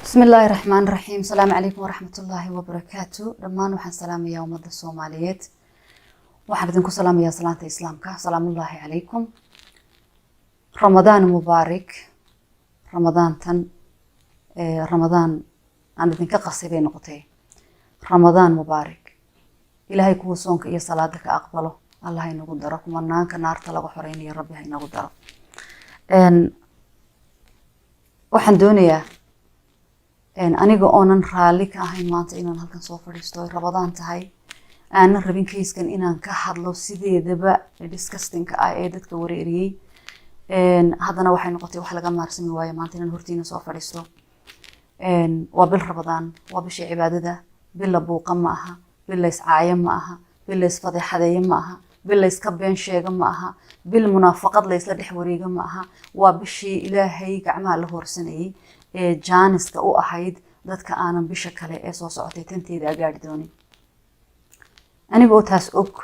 بسم الله الرحمن الرحيم. السلام عليكم ورحمة الله وبركاته. دمان وحن سلام يا أمة الصوماليات وحن بدنكم سلام يا صلاة إسلامك. سلام الله عليكم. رمضان مبارك. رمضان أنا بدنك قصيبين نقطة. رمضان مبارك. إلهي كو صونك إيا صلاتك أقبله. الله ينقدرك ومنانك نار تلقى حرين يا ربي ينقدرك. waxaan doonayaa aniga oonan raali ka ahayn maanta inaan halkan soo fadhiisto ay rabadaan tahay aanan rabin kayskan inaan ka hadlo sideedaba disgusting ah ee dadka wareeriyay haddana waxay noqotay wax laga maarsami waayo maanta inaan hortiina soo fadhiisto waa bil rabadaan waa bishii cibaadada bil la buuqa ma aha bil la iscaayo ma aha bil la isfadeexadeeyo ma aha bil la iska been sheega ma aha bil munaafaqad la isla dhex wareega ma aha waa bishii ilaahay gacmaha la horsanayay ee jaaniska u ahayd dadka aanan bisha kale ee soo socotay tanteeda gaari doonin anigoo taas og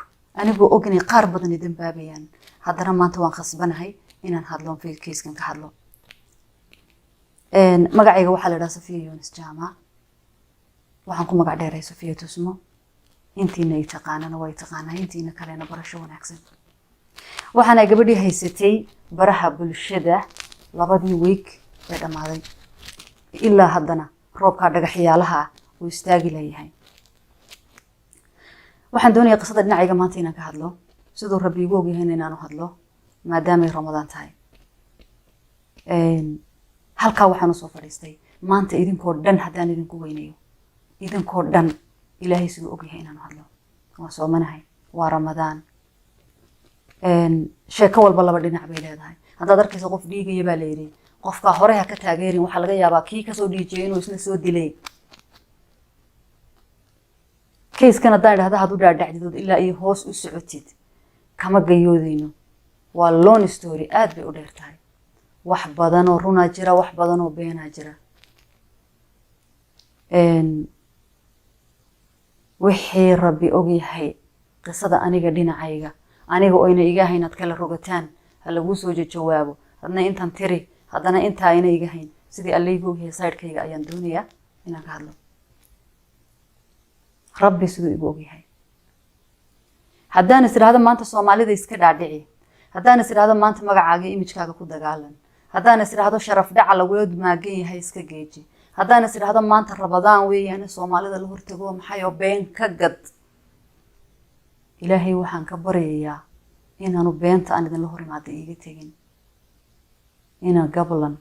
inay qaar badan dambaabayaan haddana maanta waan khasbanahay inaan hadlo kiiskan ka hadlo magacayga waxaa la yidhaha Safiya Yunis Jaamac waxaan ku magac dheeray Safiya Tusmo intiina ay taqaanana way taqaanaa intiina kalena barasho wanaagsan waxaana gabadhii haysatay baraha bulshada labadii week ee dhamaaday ilaa haddana roobka dhagaxyaalaha uu istaagi leeyahay waxaan doonayaa qisada dhinacayga maanta inaan ka hadlo sidoo rabbi igu ogyahay inaan u hadlo maadaama ay ramadaan tahay halkaa waxaan u soo fadhiistay maanta idinkoo dhan haddaan idinku weynayo idinkoo dhan ilaahay siduu ogyahay inaan u hadlo waa soomanahay waa ramadaan sheeko walba laba dhinac bay leedahay haddaad arkayso qof dhiigaya baa la yidhi qofka hore ha ka taageerin waxaa laga yaabaa kii kasoo dhiijiyay inuu isna soo dilay kayskan haddaan idhahda had u dhaadhacdidood ilaa iyo hoos u socotid kama gayoodayno waa long story aad bay u dheer tahay wax badan oo runaa jira wax badan oo beenaa jira wixii rabbi ogyahay qisada aniga dhinacayga aniga oo ina iga ahayn aad kala rogataan ha lagu soo jawaabo hadna intaan tiri haddana intaa ina iga hayn sidii allaygu ogyahay saydhkayga ayaan doonayaa inaan ka hadlo rabbi siduu igu ogyahay haddaan is idhaahdo maanta soomaalida iska dhaadhici haddaan is idhaahdo maanta magacaaga imijkaaga ku dagaalan haddaan is idhaahdo sharaf dhaca lagula maagan yahay iska geeji haddaan is idhaahdo maanta rabadaan weeyaan soomaalida la hortago maxay oo been ka gad ilaahay waxaan ka baryayaa inaanu beenta aan idinla hor imaada iiga tegin ina gablan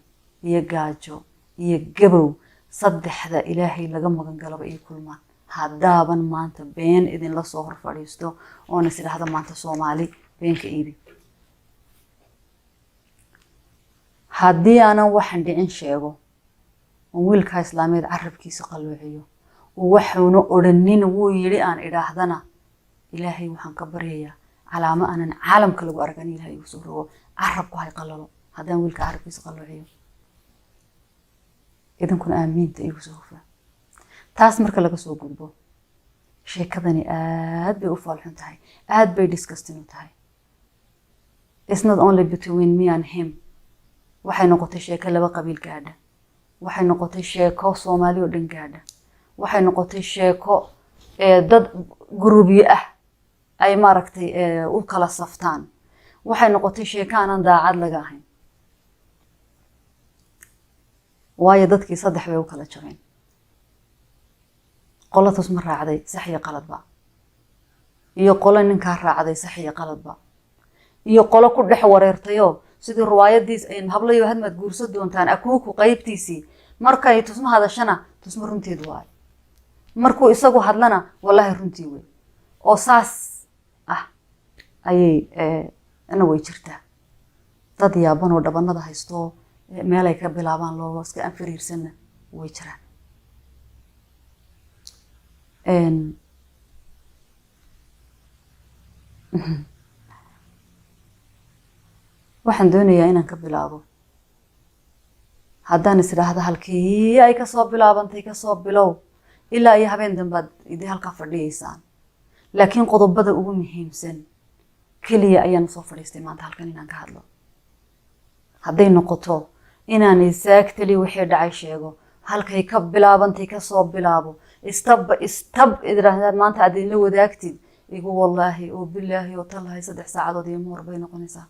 iyo gaajo iyo gabow saddexda ilaahay laga magan galaba ii kulmaan haddaaban maanta been idinla soo hor fadhiisto oona is idhaahdo maanta soomaali beenka iibi haddii aanan waxaan dhicin sheego oo wiilka islaameed carabkiisa qalloociyo waxuuna odhanin wuu yidhi aan idhaahdana ilaahay waxaan ka baryayaa calaamo aanan caalamka lagu argan ilaahay igu soo rogo carabku hay qalalo haddaan wiilka carabkiisa qalloociyo idinkuna aamiinta igu soo hufa taas marka laga soo gudbo sheekadani aad bay u faalxun tahay aad bay disgusting u tahay it's not only between me and him waxay noqotay sheeko laba qabiil gaadha waxay noqotay sheeko Soomaali oo dhan gaadha waxay noqotay sheeko dad groubiye ah ay maaragtay u kala saftaan waxay noqotay sheeko aan daacad laga ahayn waayo dadkii saddex bay u kala jabeen qolatus ma raacday sax iyo qaladba iyo qolo ninka raacday sax iyo qaladba iyo qolo ku dhex wareertayo sidii riwaayadiis ay hablayo hadmad guurso doontaan akuuku qaybtiisi markay tusma hadashana tusma runteedu waay markuu isagu hadlana wallahi runtii way oo saas ah ayay ana way jirtaa dad yaaban oo dhabanada haysto meel ay ka bilaabaan loo iska anfiriirsana way jiraan waxaan doonayaa inaan ka bilaabo haddaan is idhaahdo halkii ay kasoo bilaabantay kasoo bilow ilaa iyo habeen dambaad idii halkaa fadhiyaysaan laakiin qodobada ugu muhiimsan keliya ayaan soo fadhiistay maanta halkan inaan ka hadlo hadday noqoto inaan exactly wixii dhacay sheego halkay ka bilaabantay kasoo bilaabo istab idraahdaad maanta aad idinla wadaagtid igu wallaahi oo bilaahi oo tallahay 3 saacadood iyo moor bay noqonaysaa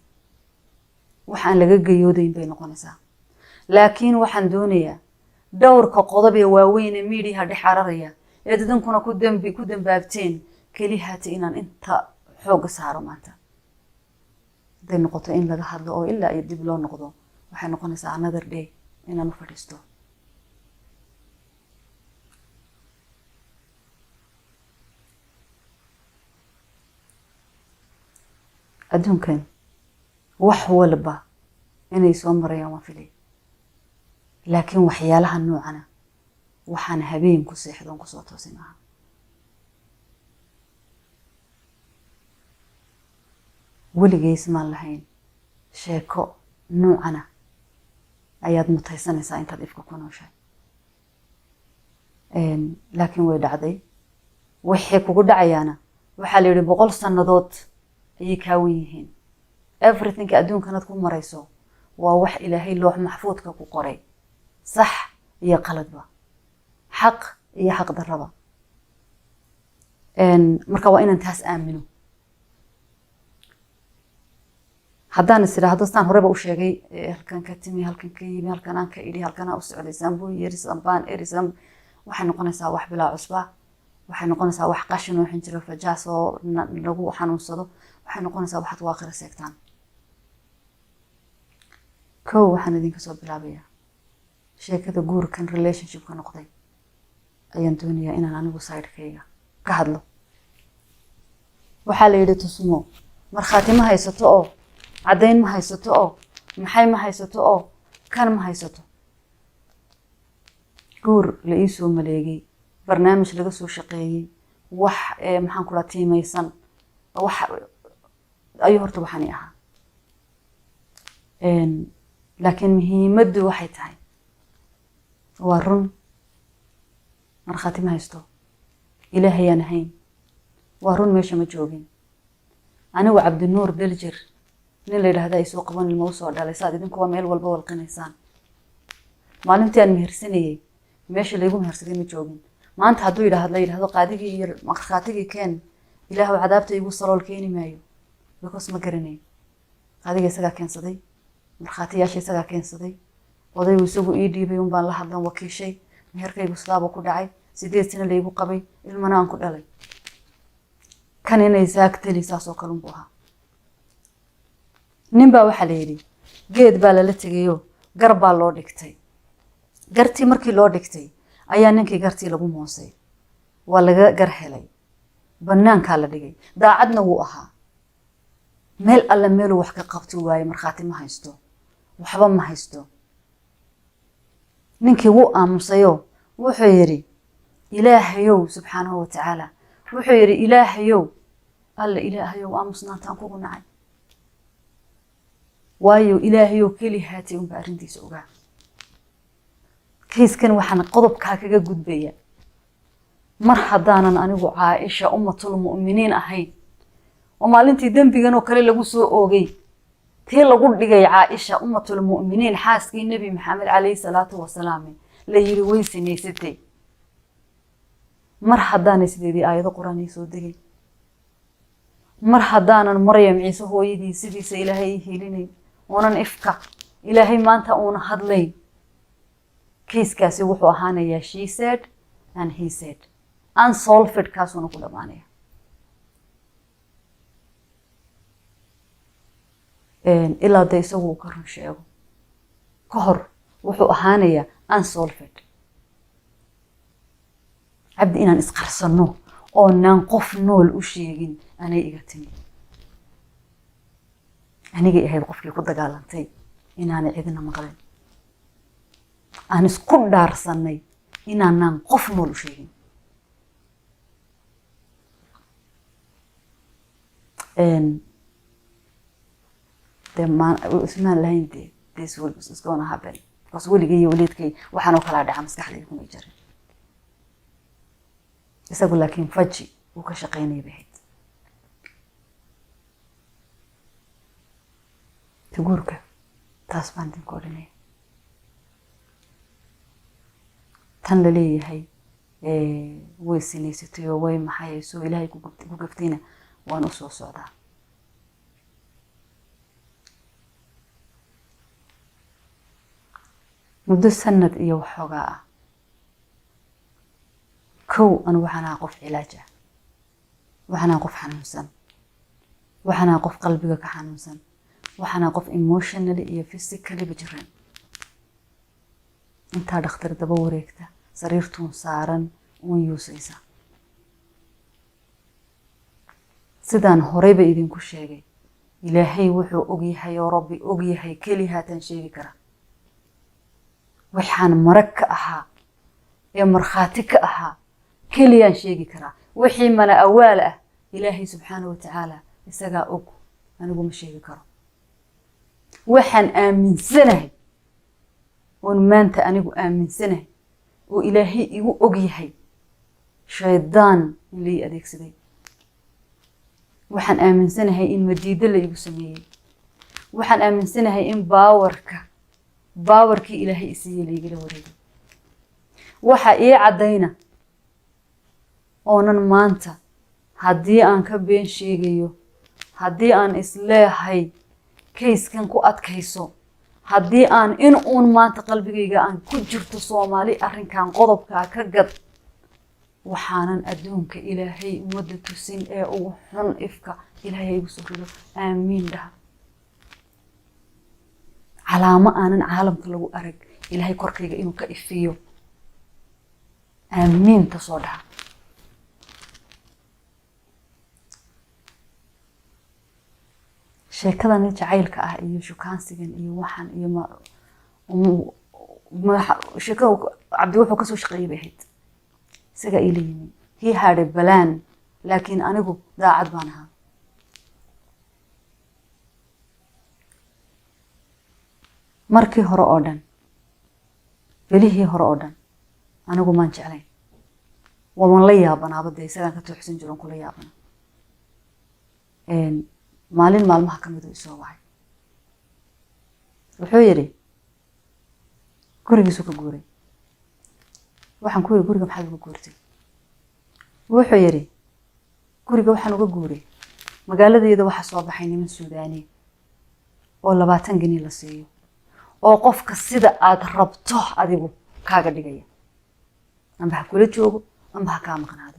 waxaan laga gayoodayn bay noqonaysaa laakiin waxaan doonayaa dhowrka qodob ee waaweyn ee media dhex cararaya ee dadankuna ku dambaabteen kaliyaata inaan inta xoog saaro maanta haday noqoto in laga hadlo oo ilaa ay dib loo noqdo waxay noqonaysaa another day inaan u fadhiisto adduunkan wax walba inay soo marayaan waan filay laakiin waxyaalaha noocana waxaan habeen ku seexdoon ku soo toosin aha weligeys maan lahayn sheeko noocana ayaad mutaysanaysaa intaad ifka ku nooshahay laakiin way dhacday wixii kugu dhacayaana waxaa la yidhi 100 sannadood ayay kaawan yihiin everything adduunkanaad ku marayso waa wax ilaahay loox maxfuudka ku qoray sax iyo qaladba xaq iyo xaq darraba marka waa inaan taas aamino haddaan isiraahdo staan horeba u sheegay halkan ka timi halkan ka yimi halkan aan ka idhi halkan aan u socday sambo yeris ambaan erisam waxay noqonaysaa wax bilaa cusba waxay noqonaysaa wax qashin oo xinjiro fajaas oo lagu xanuunsado waxay noqonaysaa waxaad waaqira seegtaan kow waxaan idinka soo bilaabayaa sheekada guurkan relationshipka noqday ayaan doonayaa inaan anigu sidekayga ka hadlo waxaa la yidhi tusumo markhaati ma haysato oo caddayn ma haysato oo maxay ma haysato oo kan ma haysato guur la ii soo maleegay barnaamij laga soo shaqeeyey wax maxaan kula tiimaysan wax ayuu horta waxaan ahaa laakiin muhiimaddu waxay tahay waa run markhaati ma haysto ilaahayaan ahayn waa run meesha ma joogin anigu cabdinuur beljir nin la yidhaahda ay soo qaban ilmo u soo dhalay saad idinkuwa meel walba walqinaysaan maalintii aan mehersanayay meesha laygu mehersaday ma joogin maanta hadduu yidhaahdo qaadigii iyo markhaatigii keen ilaahu cadaabta igu salool keeni maayo because ma garanayn qaadiga isagaa keensaday markhaatiyaasha isagaa keensaday odaygu isagu ii dhiibay un baan la hadlan wakiishay meherkaygu sidaaba ku dhacay 8 sano laygu qabay ilmana aan ku dhalay kan inay saagtani saasoo kale unbu ahaa nin baa waxaa la yidhi geed baa lala tegayo gar baa loo dhigtay gartii markii loo dhigtay ayaa ninkii gartii lagu moosay waa laga gar helay banaankaa la dhigay daacadna wuu ahaa meel alla meeluu wax ka qabti waaye markhaati ma haysto waxba ma haysto ninkii wuu aamusayo wuxuu yidhi ilaahayow subxaanahu watacaala wuxuu yidhi ilaahayow aamusnaantaan kugu nacay waayo ilaahayow keli haatay unba arrintiisa ogaa kiiskan waxaan qodobkaa kaga gudbaya mar haddaanan anigu caaisha ummatul mu'miniin ahayn oo maalintii dembigan oo kale lagu soo oogay tii lagu dhigay caaisha ummatul mu'miniin xaaskii nabi maxamed calayhi salaatu wasalaam la yiri way sinaysatay mar haddaan sideedii aayado quraan soo degay mar haddaanan maryam ciise hooyadii sidiisa ilaahay helinay oonan ifka ilaahay maanta uuna hadlay kiiskaasi wuxuu ahaanayaa she said and he said unsolved kaasuna ku dhamaanaya ilaa de isagu ka run sheego ka hor wuxuu ahaanayaa unsolved cabdi inaan isqarsano oonaan qof nool u sheegin anay iga timi anigay ahayd qofkii ku dagaalantay inaanay cidina maqlin aan isku dhaarsanay inaanaan qof nool u sheegin ismaan lahayn this is gonna happen because weligay iyo waliidkay waxaan oo kala dhaca maskaxdayda kuma jirin isagu laakiin faji uu ka shaqeynay bahayd تقولك تاسبان تنقولني tan la leeyahay way sinaysatay oo way maxay soo ilaahay ku gaftayna waan u soo socdaa. muddo sanad iyo waxoogaa ah kow anu waxaan ahaa qof cilaaj ah, waxaan ahaa qof xanuunsan, waxaan ahaa qof qalbiga ka xanuunsan, waxaan ahaa qof emotionally iyo physically bajiran. intaa dhakhtar daba wareegta sariirtuun saaran uun yuusaysa. sidaan horeyba idinku sheegay ilaahay wuxuu ogyahay oo rabbi ogyahay keli haatan sheegi kara. waxaan marag ka ahaa ee markhaati ka ahaa keliyaan sheegi karaa. wixii mala awaal ah ilaahay subxaanahu wa tacaala isagaa og, anigu ma sheegi karo. waxaan aaminsanahay oon maanta anigu aaminsanahay oo ilaahay igu og yahay shaydaan in lai adeegsaday. waxaan aaminsanahay in madiido la igu sameeyey. waxaan aaminsanahay in baawarkii ilaahay isiiyey laigala wareegay. waxa ii caddayna oonan maanta haddii aan ka been sheegayo, haddii aan isleehay kayskan ku adkayso, haddii aan in uun maanta qalbigayga aan ku jirto Soomaali arrinkan qodobkaa ka gad, waxaanan adduunka ilaahay ummadda tusin ee ugu xun ifka ilaahay igu soo rido. aamiin dhaha. calaamo aanan caalamka lagu arag ilaahay korkayga inuu ka ifiyo. aamiin tasoo dhaha. sheekadan jacaylka ah iyo shukaansigan iyo waxaan iyo sheekada cabdi wuxuu kasoo shaqeeyay bay ahayd. isaga ila yimi. he had a plan, laakiin anigu daacad baan ahaa. markii hore oo dhan, belihii hore oo dhan anigu maan jeclayn. waan la yaabanaaba dee isagaan ka tooxsan jiroon kula yaabana. maalin maalmaha ka mid uu isoo wacay. wuxuu yidhi gurigiisuu ka guuray. waxaan ku yidhi guriga maxaad uga guurtay? wuxuu yidhi guriga waxaan uga guuray magaaladeeda waxaa soo baxay niman Suudaani oo 20 gini la siiyo oo qofka sida aad rabto adigu kaaga dhigaya. amba ha kula joogo amba ha kaa maqnaado.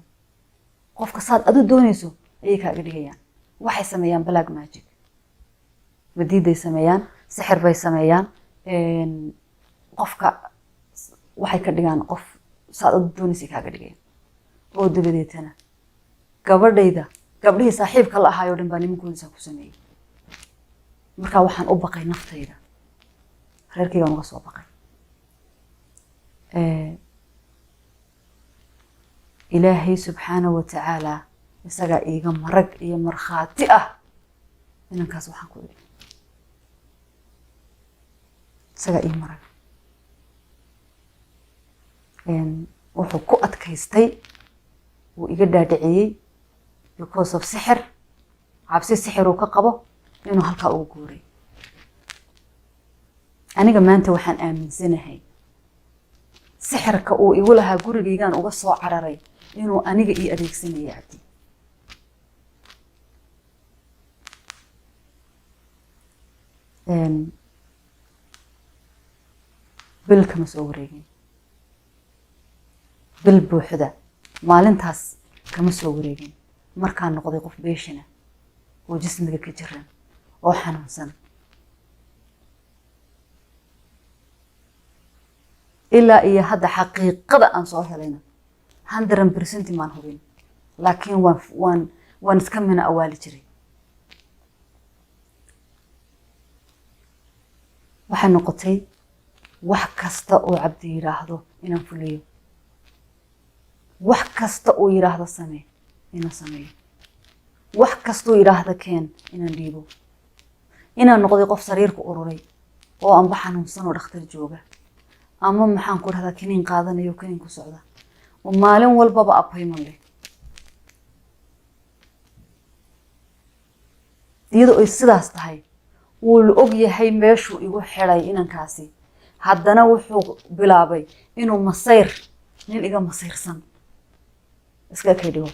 qofka saad adu doonayso ayay kaaga dhigayaan. waxay sameeyaan black magic. madiiday sameeyaan, sixir bay sameeyaan. qofka waxay ka dhigaan qof saad adu doonayso kaaga dhigayaan. oo dabadeetana gabdhihii saaxiibka la ahaayo dhan baa nimankoodisa ku sameeyay. markaa waxaan u baqay naftayda. reerkaygaan uga soo baqay. ilaahay subxaanahu wa tacaala isagaa iiga marag iyo markhaati ah inankaas waxaan ku idhi. isagaa ii marag. wuxuu ku adkaystay wuu iga dhaadhiciyey because of sixir, cabsi sixir uu ka qabo inuu halkaa ugu guuray. aniga maanta waxaan aaminsanahay sixirka uu igu lahaa gurigaygaan uga soo cararay inuu aniga ii adeegsanaya cabdi. bil kama soo wareegin. bil buuxda maalintaas kama soo wareegin. markaan noqday qof beeshana oo jismiga ka jiran oo xanuunsan. ilaa iyo hadda xaqiiqada aan soo helayna 100% maan hubin. laakiin waan iska mina awaali jiray. waxay noqotay wax kasta oo cabdi yiraahdo inaan fuliyo. wax kasta oo yiraahdo samee inaan sameeyo. wax kasta oo yiraahdo keen inaan dhiibo. inaan noqday qof sariirka ururay oo aan xanuunsan oo dhakhtar jooga. ama maxaan ku rahdaa kiniin qaadanayo kiniin ku socda. oo maalin walbaba appointment leh. iyadoo ay sidaas tahay wuu la og yahay meeshuu igu xiray inankaasi. haddana wuxuu bilaabay inuu masayr nin iga masiirsan iska kay dhigo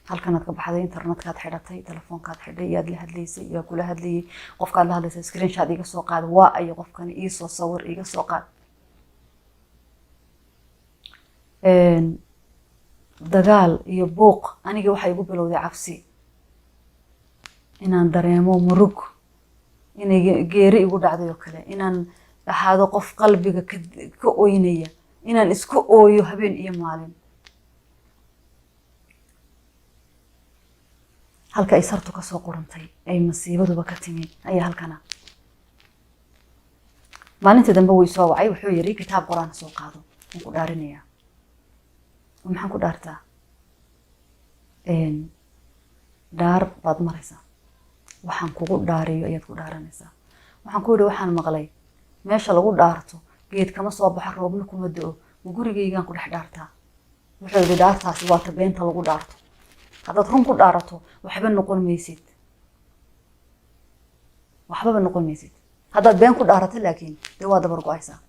halkanaad ka baxday internetkaad xidhatay telefoonkaad xidhay iyaad la hadlaysay iyaa kula hadlayay qofkaad la hadlaysay screenshot iga soo qaad waa ay qofkani ii soo sawir iga soo qaad dagaal iyo buuq aniga waxay igu bilowday cabsi inaan dareemo murug inay geeri igu dhacday oo kale inaan ahaado qof qalbiga ka ooynaya inaan isku ooyo habeen iyo maalin halka ay sartu ka soo qorantay ay masiibaduba ka timi ayaa halkana maalinta dambe way soo wacay wuxuu yiri kitaab quraan soo qaado waan ku dhaarinaya maxaan ku dhaartaa dhaar baad maraysaa waxaan kugu dhaariyo ayaad ku dhaaranaysaa waxaan ku yiri waxaan maqlay meesha lagu dhaarto geed kama soo baxo roobna kuma da'o gurigaygaan ku dhex dhaartaa wuxuu yiri dhaartaasi waa tabeenta lagu dhaarto haddaad run ku dhaarato waxba noqon maysid haddaad been ku dhaarato laakiin dee waa dabar go-aysaa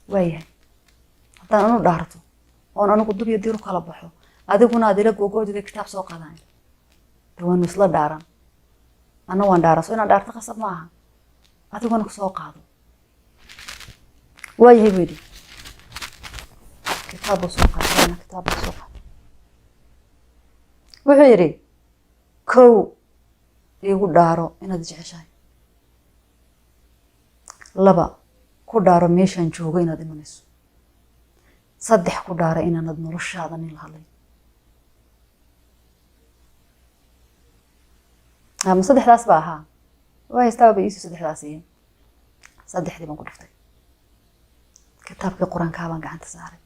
waayahay haddaan anu dhaarto oon anigu dub iyo dir u kala baxo adiguna aad ila gogoodida kitaab soo qaadaan dee waanu isla dhaaran anna waan dhaaran soo inaan dhaarto qasab ma aha adiguna kusoo qaado waayahay buu yidhi kitaab buu soo qaadana kitaab buu soo qaada wuxuu yidhi kow igu dhaaro inaad jeceshahay laba ku dhaaro meeshaan joogo inaad imanayso saddex ku dhaaro inaanad noloshaada nin la hadlay ama saddexdaas baa ahaa waa haystaaba bay iisii saddexdaas yihiin saddexdii baan ku dhiftay kitaabkii qur-aankaa baan gacanta saaray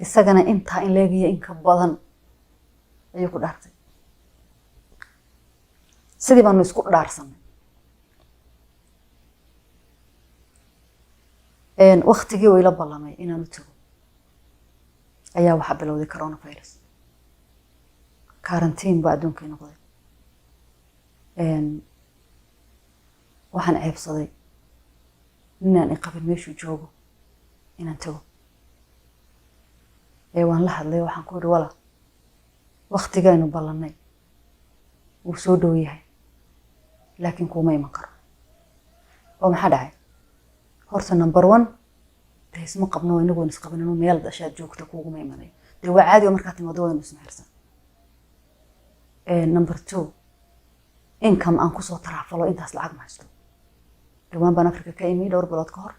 isagana intaa in leegiya in ka badan ayuu ku dhaartay sidii baanu isku dhaarsanay waqtigii oo ila ballamay inaan u tago ayaa waxaa bilowday coronavirus quarantine baa adduunkii noqday waxaan ceebsaday inaan iqabin meeshuu joogo inaan tago waan la hadlay waxaan ku yidhi wala waqtigaynu ballanay wuu soo dhow yahay laakiin kuuma iman karo oo maxaa dhacay horta number one dee isma qabno inagoon isqabin inuu meel dashaad joogta kuuguma imanayo dee waa caadi oo markaa timaado waynu isma xirsan number two income aan kusoo taraafalo intaas lacag ma haysto dhawaan baan Afrika ka imi dhowr bilood ka hor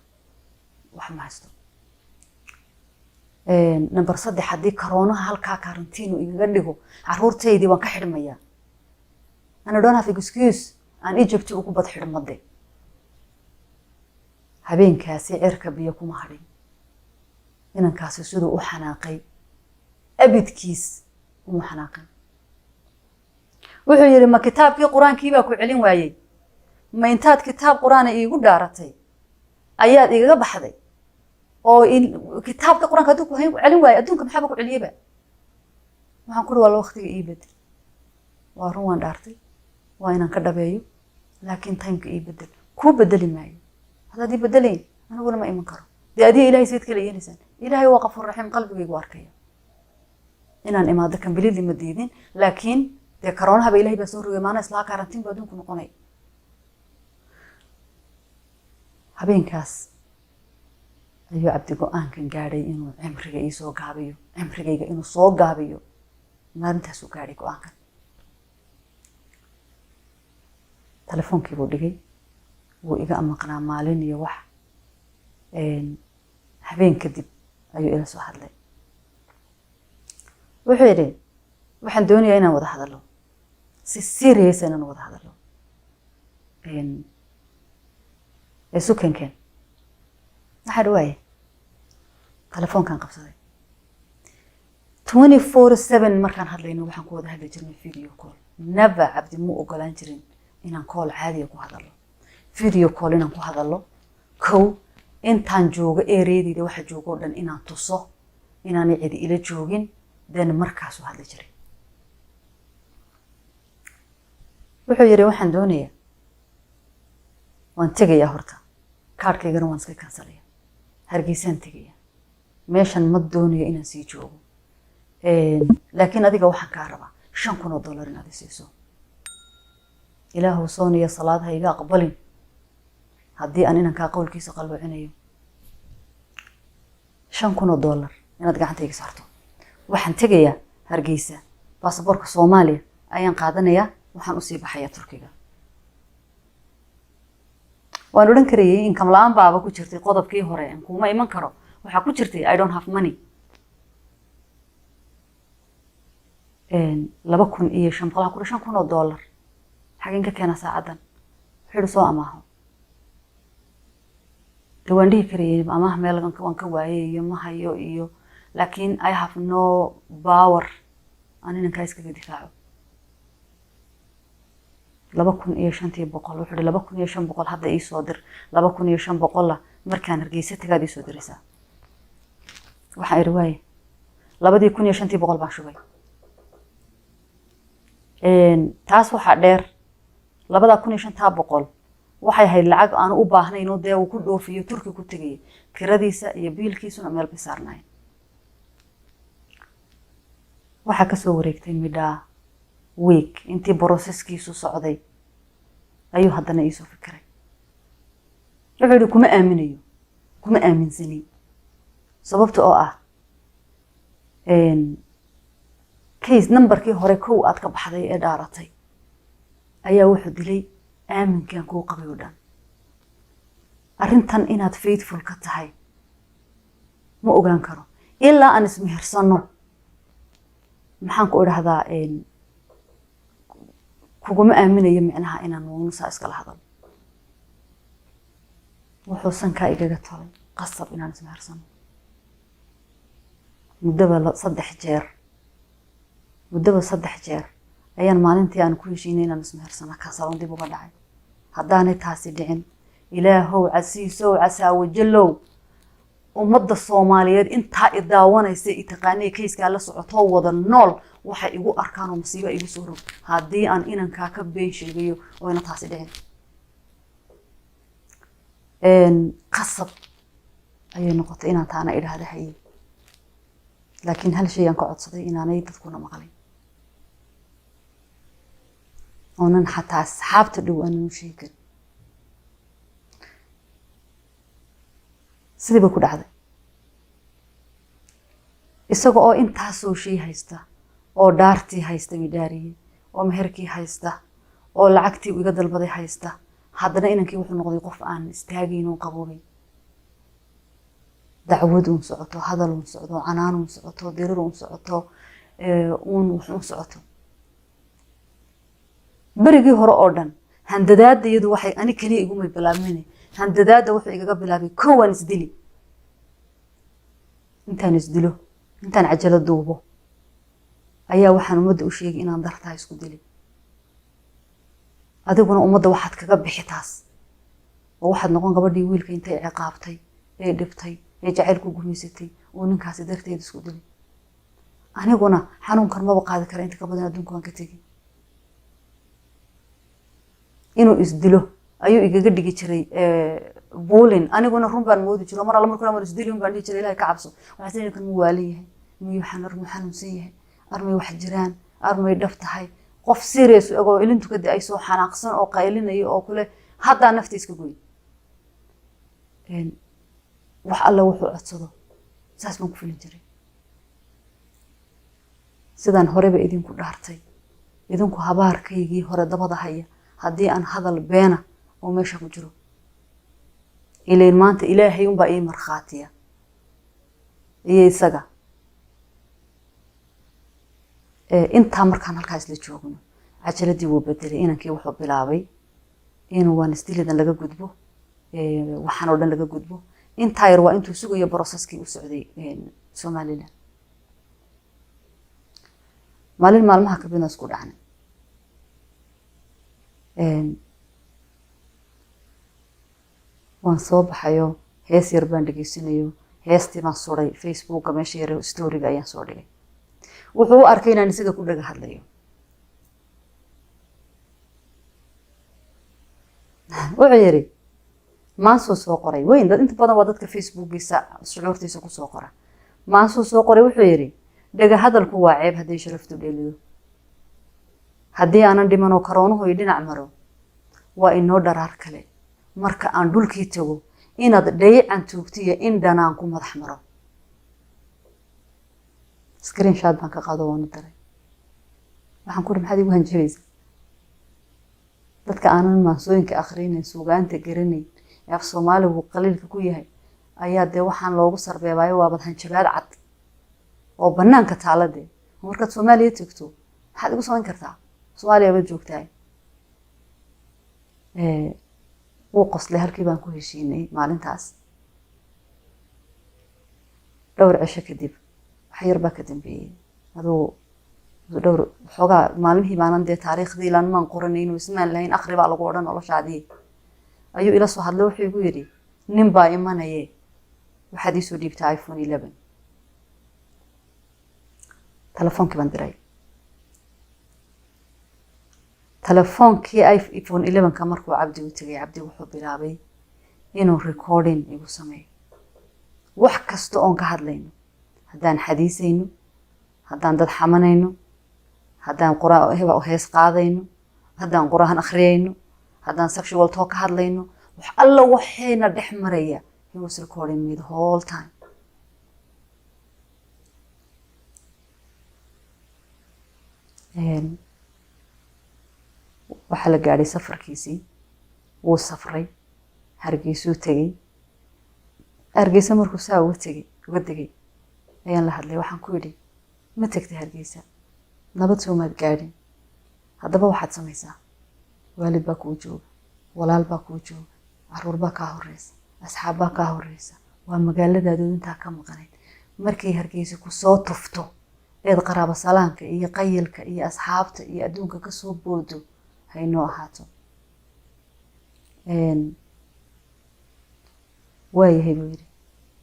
wax ma haysto number saddex haddii corona halkaa quarantine igaga dhigo caruurtaydii waan ka xidhmayaa ana don't have excuse aan Egypt ugu bad xidhmade habeenkaasi cirka biyo kuma hadhin inankaasi siduu u xanaaqay abidkiis uma xanaaqin wuxuu yiri ma kitaabkii quraankii baa ku celin waayay ma intaad kitaab quraan iigu dhaaratay ayaad igaga baxday oo in kitaabka quraanka haduu ku celin waayay adduunka maxaa ku celiyaba waxaan ku wala waqtiga ii bedel waa run waan dhaartay waa inaan ka dhabeeyo laakiin timeka ii bedel ku bedeli maayo hadii bedelayn anaguna ma iman karo dee adii ilaahay sayid kale yeelaysan ilaahay waa qafuur raxiim qalbigaygu arkaya inaan imaado kan bilili ma diidin laakiin dee corona ba ilaahay baa soo rogay maana isla karantiin baa adduunku noqonay habeenkaas ayuu cabdi go'aankan gaadhay inuu cimriga ii soo gaabiyo cimrigayga inuu soo gaabiyo maalintaas uu gaadhay go'aankan telefoonkii buu dhigay wuu iga maqnaa maalin iyo wax habeen kadib ayuu ila soo hadlay wuxuu yidhi waxaan doonayaa inaan wada hadalo si serious inaan wada hadalo sukankan maxaa dhawaaye telefoonkan qabsaday 24/7 markaan hadlayno waxaan ku wada hadli jirnay video call never cabdi mu ogolaan jirin inaan call caadi ku hadalo video call inaan ku hadalo kow intaan joogo ereedida waxa joogo dhan inaan tuso inaan cidi ila joogin dan markaas u hadli jiray wuxuu yiri waxaan doonayaa waan tagayaa horta kaarkaygana waan iska kansalaya hargeysaan tegaya meeshan ma doonayo inaan sii joogo laakiin adiga waxaan kaa rabaa $5,000 inaad siiso ilaahu sooniya salaadaha iga aqbalin haddii aan inankaa qowlkiisa qalloocinayo $5,000 inaad gacantayga saarto waxaan tegayaa hargeysa baasaboorka Soomaaliya ayaan qaadanayaa waxaan usii baxayaa Turkiga waan odhan karayay income la'aan baaba ku jirtay qodobkii hore aan kuma iman karo waxaa ku jirtay I don't have money 2,500 $5,000 xageen ka keena saacadan wuxuu soo amaaho waan dhihi karayay amaah meel waan ka waayay iyo ma hayo iyo laakiin I have no power aan inankaa iskaga difaaco 2,500 wuxuu 2,500 hadda ii soo dir 2,500 markaan hargeysa tagaad ii soo diraysaa waxaan iri waaye 2,500 baan shubay taas waxaa dheer 2,500 waxay ahayd lacag aan u baahnayn oo dee uu ku dhoofiyo Turki ku tagay kiradiisa iyo biilkiisuna meel bay saarnaayeen waxaa ka soo wareegtay midhaa week intii processkiisu socday ayuu haddana ii soo fikiray wuxuu yidhi kuma aaminsani sababta oo ah case numberkii hore kow aad ka baxday ee dhaaratay ayaa wuxuu dilay aaminkan kuu qabay oo dhan arrintan inaad faithful ka tahay ma ogaan karo ilaa aan ismehersano maxaan ku idhahdaa kuguma aaminayo micnaha inaan muunusaa iskala hadalo wuxuu sankaa igaga tolay qasab inaan ismehersano muddaba 3 jeer ayaan maalintii aan ku heshiinay inaan ismehersano kaasaan dib uga dhacay haddaanay taasi dhicin ilaahow casiisow casaawo jallow ummadda Soomaaliyeed intaa i daawanaysa i taqaanay kayskaa la socoto wada nool waxay igu arkaan oo masiibo igu soo rog haddii aan inankaa ka been sheegayo oo ina taasi dhicin qasab ayay noqotay inaan taana idhaahda haye laakiin hal shay aan ka codsaday inaanay dadkuna maqlin oonan xataa asxaabta dhow aanan u sheegin sidii bay ku dhacday isaga oo intaasoo shay haysta oo dhaartii haysta midhaariyey oo meherkii haysta oo lacagtii iga dalbaday haysta haddana inankii wuxuu noqday qof aan istaagayn oo qaboobay dacwad uun socoto hadal uun socdo canaan uun socoto dirir uun socoto wuxuun socoto berigii hore oo dhan handadaada iyadu waxay ani kaliya iguma bilaabmin handadaada wuxuu igaga bilaabay kowaan isdili intaan isdilo intaan cajalo duubo ayaa waxaan ummadda u sheegay inaan dartaa isku dili adiguna ummadda waxaad kaga bixi taas oo waxaad noqon gabadhii wiilka intay ciqaabtay ee dhibtay ee jacaylku gumaysatay oo ninkaasi darteed isku dili aniguna xanuunkan maba qaadi kara inta ka badan adduunka waan ka tegay inuu isdilo ayuu igaga dhigi jiray buulin aniguna run baan moodi jiray mar alla markuu isdilin baan dhihi jiray ilaahay ka cabso waxaan ninkan muu waalan yahay miyuu xanuunsan yahay armay wax jiraan armay dhaf tahay qof serious oo ilintu ka ay soo xanaaqsan oo qaylinayo oo kule hadda naftiisa goy wax alla wuxuu codsado saas baan ku filin jiray sidaan horeba idinku dhaartay idinku habaarkaygii hore dabada haya haddii aan hadal beena oo meesha ku jiro ileen maanta ilaahay unbaa ii markhaatiya iyo isaga intaa markaan halkaas la joogno cajaladii wuu bedelay inankii wuxuu bilaabay inuu waan isdilidan laga gudbo waxaan oo dhan laga gudbo intaa yar waa intuu sugayo processkii u socday Somaliland maalin maalmaha ka bina isku dhacnay waan soo baxayo hees yar baan dhageysanayo heestii baan suray Facebook meesha yar story-ga ayaan soo dhigay wuxuu u arkay inaan isaga ku dhaga hadlayo wuxuu yiri maansoo soo qoray weyn dad inta badan waa dadka facebookiisa shucuurtiisa kusoo qora. maansoo soo qoray wuxuu yidhi dhaga hadalku waa ceeb hadday sharaftu dhelido, haddii aanan dhimanoo karoonuhu iyo dhinac maro waa inoo dharaar kale, marka aan dhulkii tago inaad dhayacan tuugtiya in dhanaan ku madax maro. screenshot baan ka qaado waana daray. waxaan ku uri maxaad igu hanjabaysa? dadka aanan maansooyinka akhrinayn, suugaanta garanayn, ee af soomaaligu qaliilka ku yahay ayaa dee waxaan loogu sarbeebaayo waabad hanjabaad cad oo banaanka taala dee. markaad Soomaaliya tagto maxaad igu samayn kartaa? Soomaaliya baad joogtaa. wuu qoslay, halkii baan ku heshiinay maalintaas. dhowr cisho kadib wax yar baa ka dambeeyey, aduu dhowr xoogaa maalmihii baanan dee taariikhdii ilaan maan qoranayno ismaan lahayn, akhri baa lagu odhan noloshaadii. ayuu ila soo hadlay, wuxuu igu yidhi nin baa imanaye waxaad iisoo dhiibtaa iPhone 11. telefoonkii baan diray. telefoonkii iPhone 11 markuu cabdi u tegay, cabdi wuxuu bilaabay inuu recording igu sameeyo wax kasta oon ka hadlayno, haddaan xadiisayno, haddaan dad xamanayno, haddaan hees qaadayno, haddaan quraan akhriyayno, haddaan sexual talk ka hadlayno, wax alla waxayna dhex maraya. He was recording me the whole time. waxaa la gaadhay safarkiisii, wuu safray, Hargeysuu tegey. Hargeysa markuu saa uga degay ayaan la hadlay, waxaan ku yidhi ma tagtay Hargeysa? nabad soo maad gaadhin? haddaba waxaad samaysaa, waalid baa kuu jooga, walaal baa kuu jooga, caruur baa kaa horeysa, asxaab baa kaa horeysa, waa magaaladaadu intaa ka maqanayd. markay Hargeysa ku soo tufto eed qaraabo salaanka iyo qayilka iyo asxaabta iyo adduunka ka soo boodo, haynoo ahaato. waayahay buu yidhi.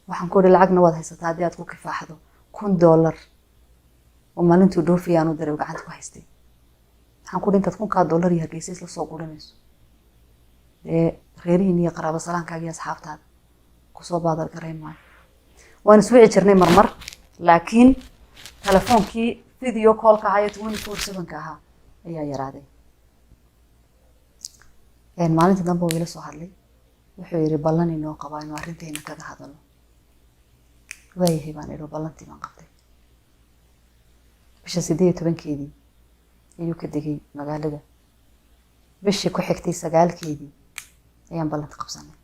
waxaan ku idhi lacagna waad haysataa haddii aad ku kifaaxdo $1 oo maalintuu dhoofiyaan u diray gacanta ku haystay. waxaan ku idhi intaad $1,000 iyo Hargeysa isla soo guranayso dee reerihiin iyo qaraabo salaankaaga iyo asxaabtaada kusoo baadal garay maayo. waan iswici jirnay marmar, laakiin telefoonkii video callka ahaa ee 24/7 ahaa ayaa yaraaday. maalinta dambe wuu ila soo hadlay, wuxuu yidhi ballan inoo qabaa inuu arrintayna kaga hadalo. waayahay baan idhi, ballantii baan qabtay. bisha 18keedii ayuu ka degay magaalada. bishii ku xigtay 9keedii ayaan ballanta qabsanay.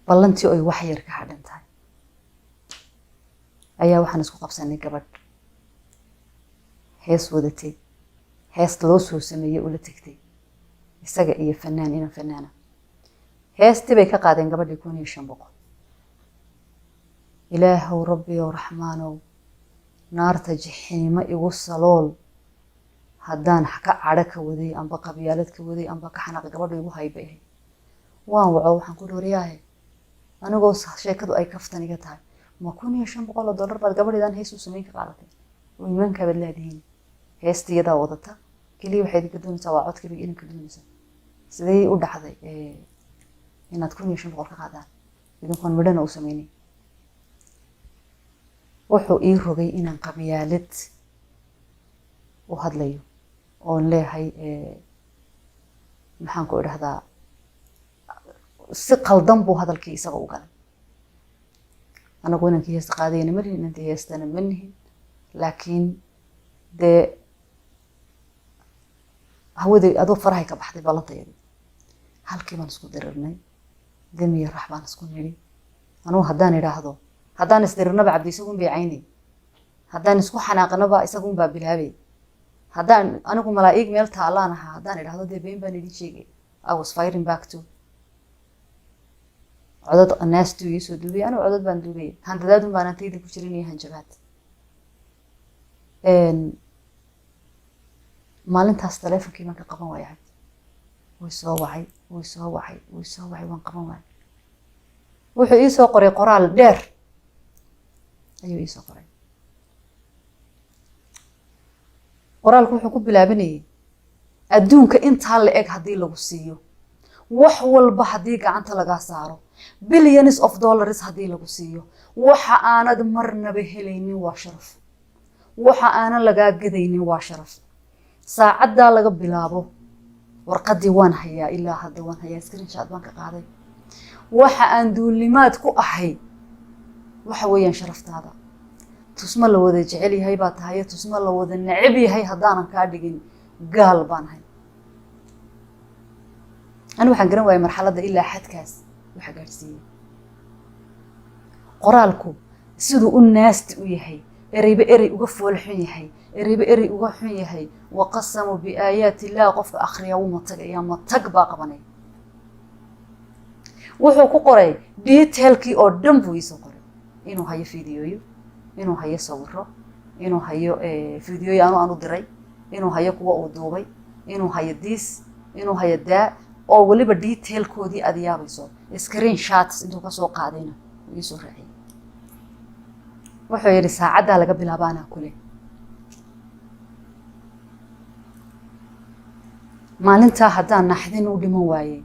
ballantii oo ay wax yar ka hadhan tahay ayaa waxaan isku qabsanay gabadh hees wadatay, hees loo soo sameeyey ula tagtay isaga iyo fanaana. heestii bay ka qaadeen gabadhii 1500. ilaahow rabbiyow raxmaanow naarta jaxiimo igu salool, haddaan ka cadho ka waday amba qabyaalad ka waday amba ka xanaaqay gabadhu igu haybay. waan waco, waxaan ku dhoriyaahay anigoo sheekadu ay kaftan iga tahay, ma $1,500 baad gabadheedan hees u sameyn ka qaadatay? oo iimaanka baad leedihiin. heestii iyadaa wadata, keliya waxayd ka doonaysaa waa codkii bay idinka doonaysaa. sidee u dhacday inaad $1,500 ka qaadaan idinkoon midhana u sameynay? wuxuu ii rogay inaan qabyaalad u hadlayo oon leeyahay maxaan ku idhahdaa, si qaldan buu hadalkii isaga u galay. anagu inankii heesta qaadayna ma lihin, inantii heestana ma nihin, laakiin dee hawadii adoo farahay ka baxday ballantayadii. halkii baan isku dirirnay, demiya rax baan isku nidhi. anugu haddaan idhaahdo, haddaan isdirirnaba cabdi isagun bay caynay, haddaan isku xanaaqnaba isagun baa bilaabay, haddaan anigu malaa'iig meel taalaan ahaa haddaan idhaahdo dee been baan idin sheegay. I was firing back to codad naastu ii soo duubay, anigu codad baan duubay, handadaadun baan antayda ku jirin iyo hanjabaad. maalintaas taleefonkii baan ka qaban waayay cabdi. way soo wacay waan qaban waayay. wuxuu ii soo qoray qoraal dheer ayuu ii soo qoray. qoraalku wuxuu ku bilaabanayay adduunka intaa la eg haddii lagu siiyo wax walba haddii gacanta laga saaro billions of dollars haddii lagu siiyo waxa aanad marnaba helaynin waa sharaf waxa aanan lagaa gadaynin waa sharaf saacaddaa laga bilaabo warqadii waan hayaa ilaa hadda waan hayaa screenshot baan ka qaaday waxa aan duulimaad ku ahay waxa weeyaan sharaftaada tusma la wada jecel yahay baa tahay tusma la wada neceb yahay haddaanan kaa dhigin gaal baan ahay أنا waxaan garan waayay marxaladda ilaa xadkaas waxa gaarsiiyay qoraalku sidoo uu naasti u yahay ereyba erey uga foolxun yahay ereyba erey uga xun yahay waqasamu bi aayati Allah qofka akhriya uu matag baa qabanay wuxuu ku qoray detailkii oo dhan buu isoo qoray inuu hayo fiidiyoyo inuu hayo sawiro inuu hayo fiidiyoyo aanu diray inuu hayo kuwa uu duubay inuu hayo diis inuu hayo daa oo waliba detailkoodii aad yaabayso screenshots intuu ka soo qaadayna uu soo raacay wuxuu yiri saacada laga bilaabaana kule maalinta haddaan naxdin u dhiman waayay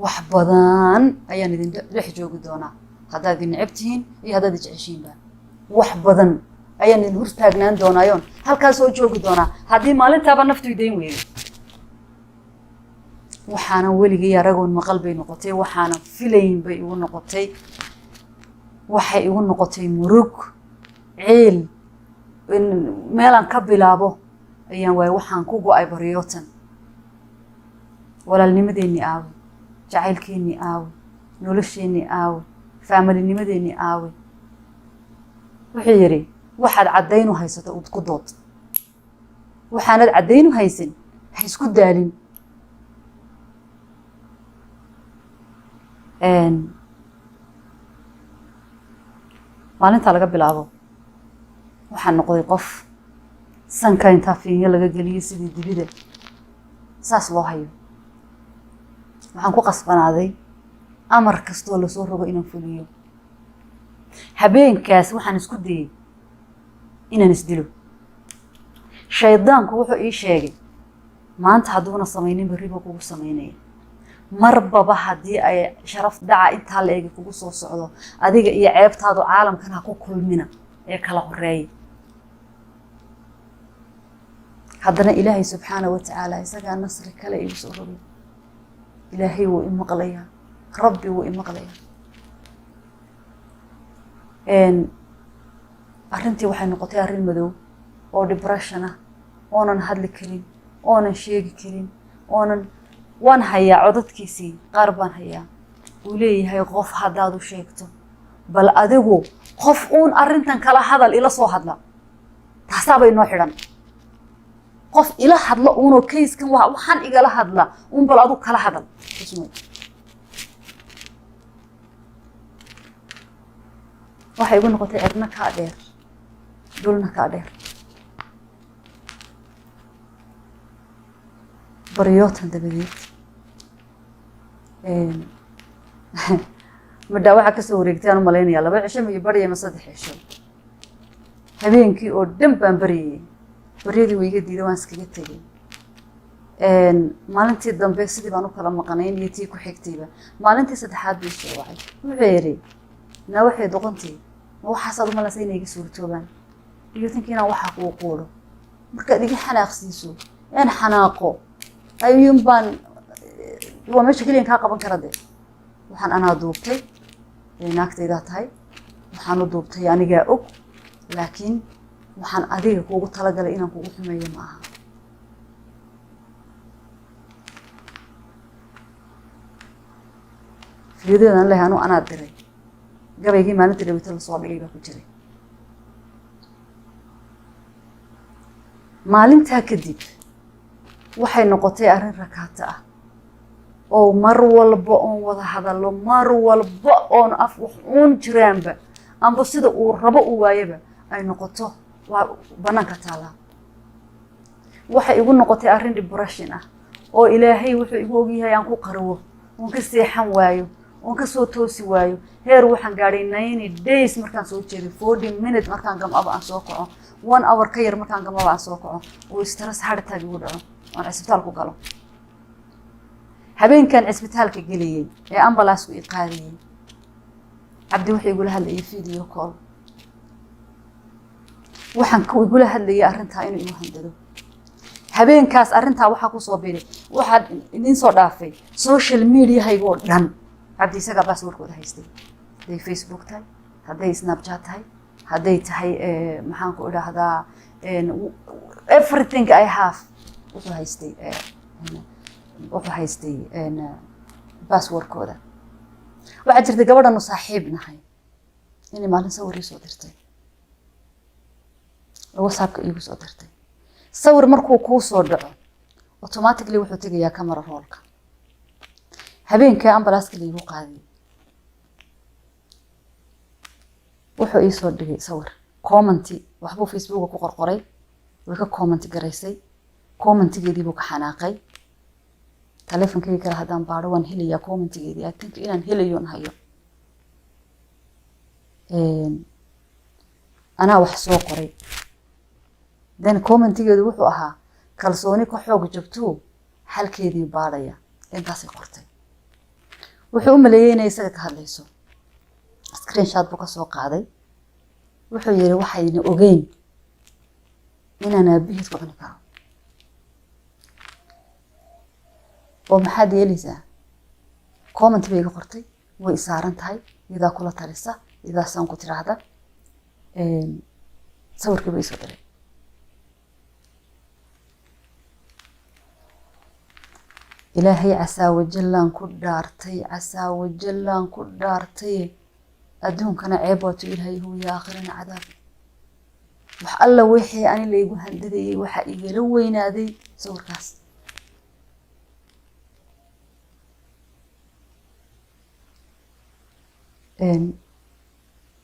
wax badan ayaan idin dhex joogi doonaa haddaad idin necabtihiin iyo haddaad jeceshiinba wax badan ayaan idin hor taagnaan doonaayoon halkaas soo joogi doonaa haddii maalintaaba naftu idayn weeyo waxaana weligii aragoon maqal bay noqotay waxaana filayn bay igu noqotay waxay igu noqotay murug ceel meelan ka bilaabo ayaan waay waxaan ku go'ay bariyootan walaalnimadeeni aawi jacaylkeeni aawi nolosheeni aawi faamilinimadeeni aawi wuxuu yiri waxaad caddayn u haysato ud ku dood waxaanad caddayn u haysan ha isku daalin maalinta laga bilaabo waxaan noqday qof sanka inta fiinyo laga geliyay sidii dibida saas loo hayo waxaan ku qasbanaaday amar kastoo la soo rogo inaan fuliyo habeenkaas waxaan isku dayay inaan isdilo shaydaanku wuxuu ii sheegay maanta hadduuna samaynin bariba kugu samaynaya marbaba haddii ay sharaf dhaca inta la eegi kugu soo socdo adiga iyo ceebtaadu caalamkan ha ku kulmina ee kala horeeyay haddana ilaahay subxaanahu wa tacaala isagaa nasri kale igu soo rogay ilaahay wuu i maqlayaa rabbi wuu i maqlayaa arrintii waxay noqotay arrin madow oo depression ah oonan hadli karin oonan sheegi karin oonan waan hayaa codadkiisii qaar baan hayaa uu leeyahay qof haddaad u sheegto bal adigu qof uun arrintan kala hadal ila soo hadla taasaabay noo xidhan qof ila hadla uunoo kayskan waxaan igala hadla uun bal adigu kala hadal waxay igu noqotay cirna kaa dheer dhulna kaa dheer bariyootan dabadeed madhaa waxaa kasoo wareegtay aan u malaynayaa 2 cisho iyo bari ama 3 cisho habeenkii oo dhan baan baryayay baryadii way iga diiday waan iskaga tegay maalintii dambe sidii baan u kala maqanayn iyo tii ku xigtayba maalintii saddexaad buu soo wacay wuxuu yiri na waxay doqontii waxaas aad malaasay inay iga suurtoobaan iyo tinkiina waxa ku qoolo marka diga xanaaqsiiso aan xanaaqo ayuun baan waa meesha kaliya ka qaban karade waxaan ana duubtay naagtayda tahay waxaan u duubtay aniga og laakiin waxaan adiga kuugu talagalay inaan kugu xumeeyo ma aha fiidiyodan leh anu ana diray gabaygii maalintii dhawita la soo dhigay baa ku jiray maalintaa kadib waxay noqotay arrin rakaata ah oo mar walba oon wada hadallo mar walba oon af wax uun jiraanba amba sida uu rabo u waayaba ay noqoto waa banaanka taala waxay igu noqotay arrin depression ah oo ilaahay wuxuu igu ogyahay aan ku qarwo oon ka seexan waayo oon ka soo toosi waayo heer waxaan gaadhay 90 days markaan soo jeeday 40 minutes markaan gamaba aan soo kaco 1 hour ka yar markaan gamaba aan soo kaco oo stress heart attack igu dhaco aan isbitaal ku galo habeenkan cisbitaalka geliyay ee ambalaasku i qaadiyay cabdi wuxuu igula hadlayay video call waxaan ku igula hadlayay arrintaa inuu igu handado habeenkaas arrintaa waxaa ku soo biiray waxaa idin soo dhaafay social media haygoo dhan cabdi isagaa passwordkooda haystay hadday Facebook tahay hadday Snapchat tahay hadday tahay maxaan ku idhaahdaa everything I have wuxuu haystay passwordkooda waxaa jirtay gabadhanu saaxiib nahay inay maalin sawir ii soo dirtay WhatsAppka iigu soo dirtay sawir markuu kuu soo dhaco automatically wuxuu tegayaa camera rollka habeenka ambalaaska liigu qaadiyay wuxuu ii soo dhigay sawir comment waxbuu Facebook ku qorqoray way ka comment garaysay commentigeedii buu ka xanaaqay telefonkayga kala hadaan baaro waan helayaa commentigeedii I think inaan helayo hayo anaa wax soo qoray dan commentigeedu wuxuu ahaa kalsooni ka xoog jabto halkeedii baaraya intaasay qortay wuxuu u maleeyay inay isaga ka hadlayso screenshot buu ka soo qaaday wuxuu yiri waxayna ogeyn inaan aabihis ku cuni karo oo maxaad yeelaysaa comment bay iga qortay way isaaran tahay idaa kula talisa idaa saan ku tiraahda sawirkii bay soo diray ilaahay casaa wajallaan ku dhaartay adduunkana ceeb waatu ilaahay huwiya aakhirana cadaab wax alla wixii ani laygu handadayay waxa igala weynaaday sawirkaas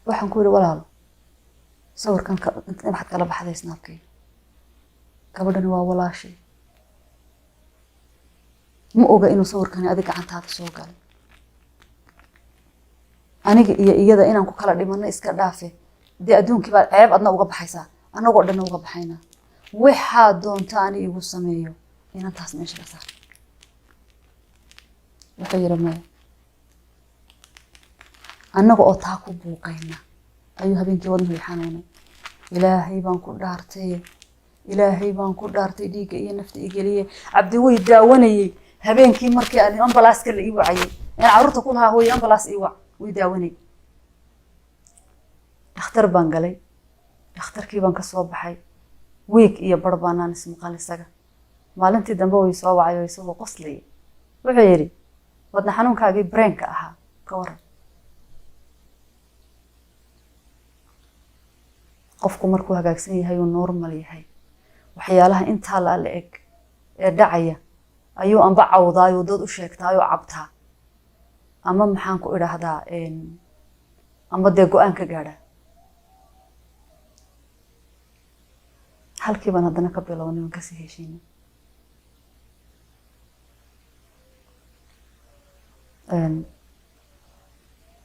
waxaan ku yiri walaalo sawirkan waxaad kala baxday snapkay gabadhani waa walaashay ma oga inuu sawirkan adiga gacantaada soo galay aniga iyo iyada inaan ku kala dhimano iska dhaafe dee adduunkii baa ceeb adna uga baxaysaa anagoo dhan uga baxayna waxaa doonta ani igu sameeyo inaan taas meesha ka saar wuxuu yiri maya annaga oo taa ku buuqayna ayuu habeenkii wadnuhu xanuunay ilaahay baan ku dhaartay dhiigga iyo nafta igeliye cabdi way daawanayay habeenkii markii aan ambalaaska la ii wacayay aan carruurta ku lahaa hooyo ambalaas ii wac way daawanayay dhakhtar baan galay dhakhtarkii baan ka soo baxay week iyo bar baanaan ismaqal isaga maalintii dambe way soo wacay oo isagoo qoslay wuxuu yiri wadna xanuunkaagii brainka ahaa ka waran qofku markuu hagaagsan yahay oo normal yahay waxyaalaha inta la eg ee dhacaya ayuu amba cawdaayo dad u sheegtaayo cabtaa ama maxaan ku idhaahdaa amba dee go'aan ka gaadha halkii baan haddana ka bilownay waan kasii heshiinay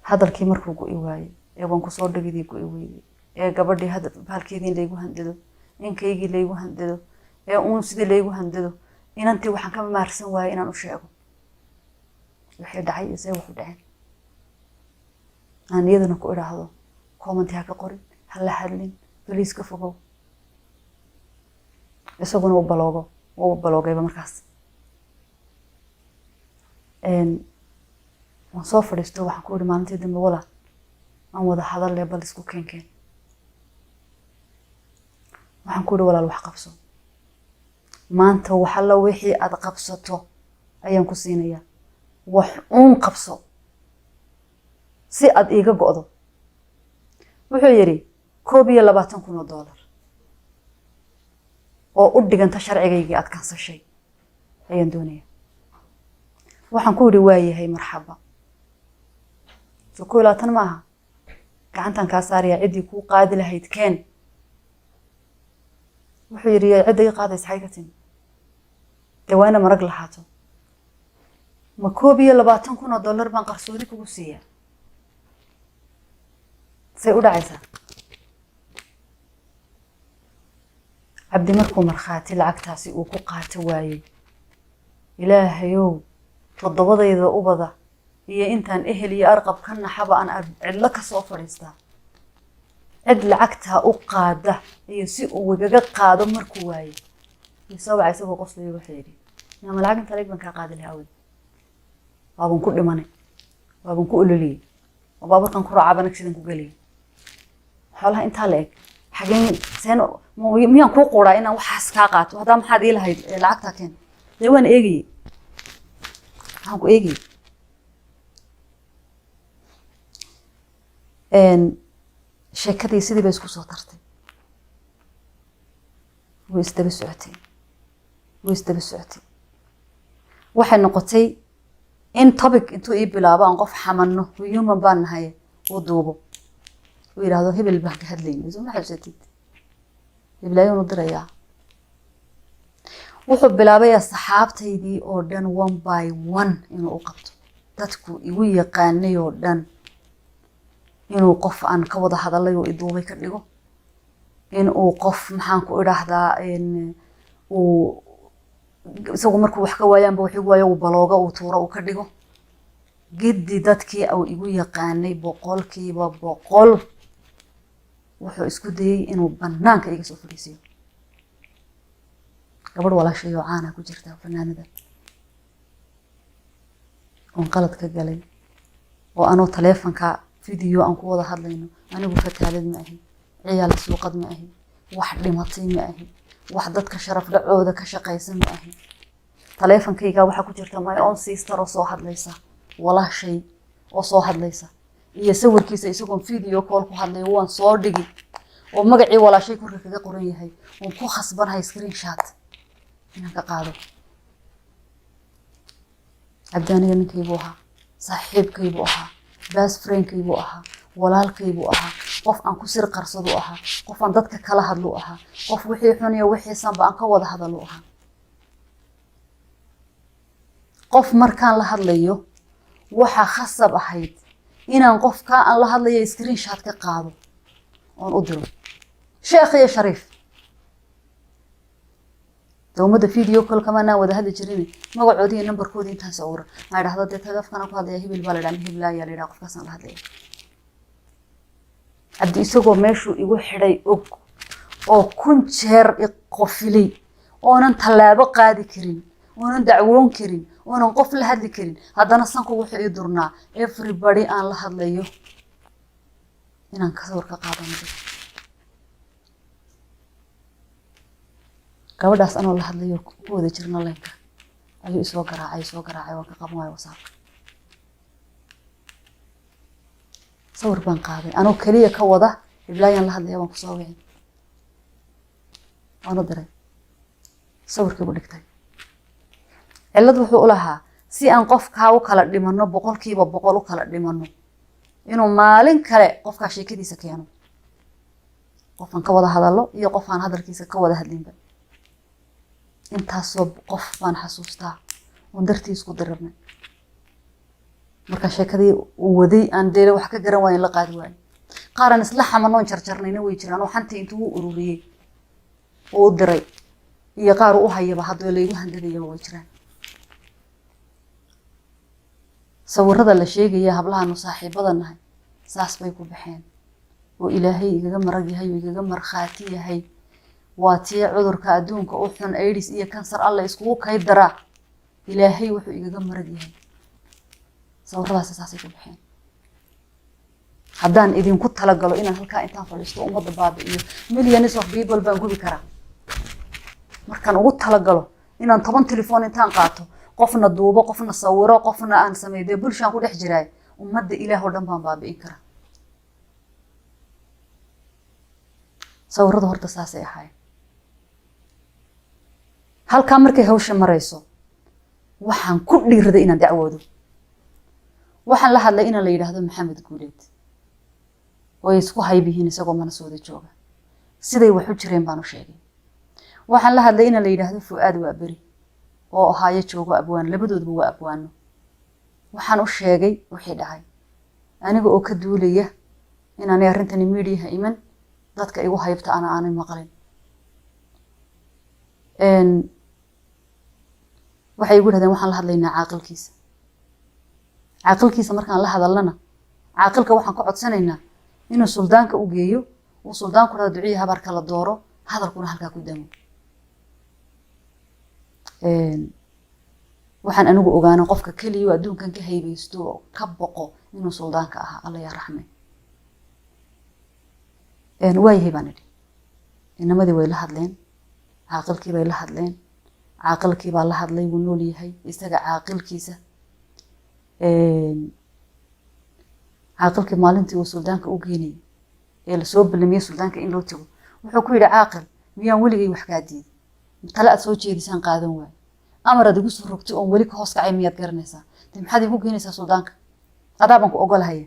hadalkii markuu go'i waayey ee waan kusoo dhagidii go'i weeyey ee gabadhii hadda halkeedii laygu handado ninkaygii laygu handado ee uun sidii laygu handado inantii waxaan ka maarsan waayay inaan u sheego wixii dhacay iyo see wuxuu dhaceen aan iyadana ku idhaahdo comment ha ka qorin ha la hadlin please ka fogow isaguna uu baloogayba markaas waan soo fadhiisto waxaan ku idhi maalintii dambe walaal aan wada hadal bal isku keenkeen waxaan ku idhi walaal wax qabso maanta wax alla wixii aad qabsato ayaan ku siinayaa wax uun qabso si aad iiga go'do wuxuu yiri $21,000 oo u dhiganta sharcigaygii aad kansashay ayaan doonayaa waxaan ku idhi waayahay marxaba so 21 maaha gacantan kaa saaraya ciddii kuu qaadi lahayd keen wuxuu yiri cidda ii qaadaysa xay ka timi dawaana marag lahaato ma $21,000 baan qarsoodi kugu siiyaa say u dhacaysaa cabdi markuu markhaati lacagtaasi uu ku qaato waayey ilaahayow toddobadayda ubada iyo intaan ehel iyo arqab ka naxaba aan cidlo ka soo fadhiistaa cid lacagtaa u qaada iyo si uu igaga qaado markuu waayo isoo wacay isagoo qoslaya wuxuu yidhi nama lacag inta leeg baan kaa qaadi lahaa awd waaban ku dhimanay waaban ku ololiyey oo baaburkan ku raacaaban agsidan ku geliyay xoolaha intaa la eg xageen seen miyaan kuu quuraa inaan waxaas kaa qaato haddaa maxaad ii lahayd lacagtaa keen dee waan eegayey waxaan ku eegayey sheekadii sidii bay isku soo tartay way isdaba socotay waxay noqotay in topic intuu ii bilaabo aan qof xamanno human baan nahay uu duubo uu yidhaahdo hebel baan ka hadlayna soo ma xasuusatid heblaayuunu dirayaa wuxuu bilaabay asxaabtaydii oo dhan one by one inuu u qabto dadku igu yaqaanay oo dhan inuu qof aan ka wada hadalay oo iduubay ka dhigo inuu qof maxaan ku idhaahdaa uu isagu markuu wax ka waayaanba wax igu waayo uu balooga uu tuuro uu ka dhigo giddi dadkii uu igu yaqaanay 100% wuxuu isku dayay inuu banaanka iga soo fadhiisiyo gabadh walaashay oo caana ku jirta fanaanada oon qalad ka galay oo anoo taleefanka video aan ku wada hadlayno anigu fataalad ma ahi ciyaal suuqad ma ahi wax dhimatay ma ahi wax dadka sharaf dhacooda ka shaqaysan ma ahi taleefankayga waxa ku jirta my own sister oo soo hadlaysa walaashay oo soo hadlaysa iyo sawirkiisa isagoo video call ku hadlay waan soo dhigi oo magacii walaashay korka kaga qoran yahay oo ku khasbanahay screenshot inaan ka qaado abdaaniga ninkaygu ahaa saaxiibkaygu ahaa best friendkaygu ahaa walaalkaygu ahaa qof aan ku sir qarsado ahaa qof aan dadka kala hadlo ahaa qof wixii xun iyo wixii sanba aan ka wada hadalo ahaa qof markaan la hadlayo waxa khasab ahayd inaan qofka aan la hadlayo screenshot ka qaado oon u diro sheekh iyo shariif dawmada video call kama aan wada hadli jirin magacoodii iyo numberkoodii intaan soo uura ma idhaahdo dee telefonkana ku hadlaya hibil baa la dhahay hibil ayaa la yiraahdaa qofkaas aan la hadlayo hadii isagoo meeshuu igu xidhay og oo kun jeer iqofilay oonan tallaabo qaadi karin oonan dacwoon karin oonan qof la hadli karin haddana sanku wuxuu ii durnaa everybody aan la hadlayo inaan ka sawir ka qaadano gabadhaas anoo la hadlayo ku wada jirna leenka ayuu soo garaacay waan ka qaban waayo WhatsApp sawir baan qaaday anoo kaliya ka wada iblaayaan la hadlayo waan ku soo wicin waana diray sawirkii u dhigtay cilad wuxuu u lahaa si aan qofka u kala dhimano 100% u kala dhimano inuu maalin kale qofka sheekadiisa keeno qofan ka wada hadalo iyo qof aan hadalkiisa ka wada hadlinba intaasoo qof baan xasuustaa oo dartiis ku dirabnay marka sheekadii uu waday aan deelo wax ka garan waayeen la qaadi waayeen qaaran isla xamanoon jarjarnayna way jiraan oo xantii intuu u ururiyay oo diray iyo qaar u hayaba hadda la igu handadaya way jiraan sawirada la sheegaya hablahan saaxiibadanahay saas bay ku baxeen oo ilaahay igaga marag yahay igaga marxaati yahay waa tii cudurka adduunka u xun AIDS iyo kansar alla isku kay dara ilaahay wuxuu igaga marag yahay sawiradaas saasay ku baxeen haddaan idinku tala galo inaan halka intaan fadhiisto umada baabi'iyo millions of people baan gubi karaa markaan ugu tala galo inaan 10 telefoon intaan qaato qofna duubo qofna sawiro qofna aan sameeyo bulshaan ku dhex jiray umada ilaahay oo dhan baan baabi'in karaa sawirada horta saasay ahay halka markay hawsha marayso waxaan ku dhiirada inaan dacwoodo waxaan la hadlay inaan la yiraahdo Maxamed Guuleed oo isku haybihiin isagoo mana soo jooga siday wax u jireen baan u sheegay waxaan la hadlay inaan la yiraahdo Fuaad waa bari oo ahaayo joogo abwaan labadoodba waa abwaano waxaan u sheegay wixii dhacay aniga oo ka duulaya inaan arrintan media iman dadka igu haybta aanay maqalin waxay igu dhahdeen waxaan la hadlaynaa caaqilkiisa caaqilkiisa markaan la hadalnana caaqilka waxaan ka codsanaynaa inuu suldaanka u geeyo uu suldaanku rada duciya habar kala dooro hadalkuna halkaa ku damo waxaan anigu ogaana qofka kaliya adduunkan ka haybaysto oo ka boqo inuu suldaanka ahaa alla yaa raxme waayahay baan idhi inamadii way la hadleen caaqilkii bay la hadleen caaqilkii baa la hadlay wuu nool yahay isaga caaqilkiisa caaqilkii maalintii uu suldaanka u geenayay ee lasoo ballamiyey suldaanka in loo tago wuxuu ku yidhi caaqil miyaan weligay wax kaa diiday tale aad soo jeedisaan qaadan waayo amar aad igu soo rogtay oon weli ka hoos kacay miyaad garanaysaa de maxaad igu geenaysaa suldaanka adaa baan ku ogolahaya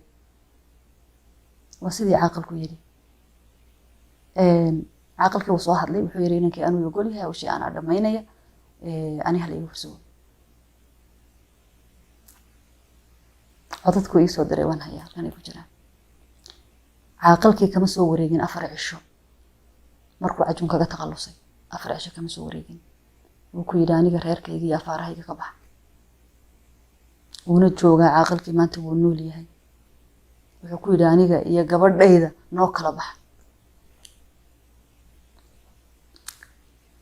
waa sidii caaqilku yidhi caaqilkii wuu soo hadlay wuxuu yidhi inankii anuu ogol yahay washii anaa dhammaynaya ani hala igu horsugo codadku ii soo diray waan hayaa halkan ay ku jiraan caaqilkii kama soo wareegin 4 cisho markuu cajuun kaga taqalusay 4 cisho kama soo wareegin wuu ku yidhi aniga reerkayga iyo afaarahayga ka bax wuuna joogaa caaqilkii maanta wuu nool yahay wuxuu ku yidhi aniga iyo gabadhayda noo kala bax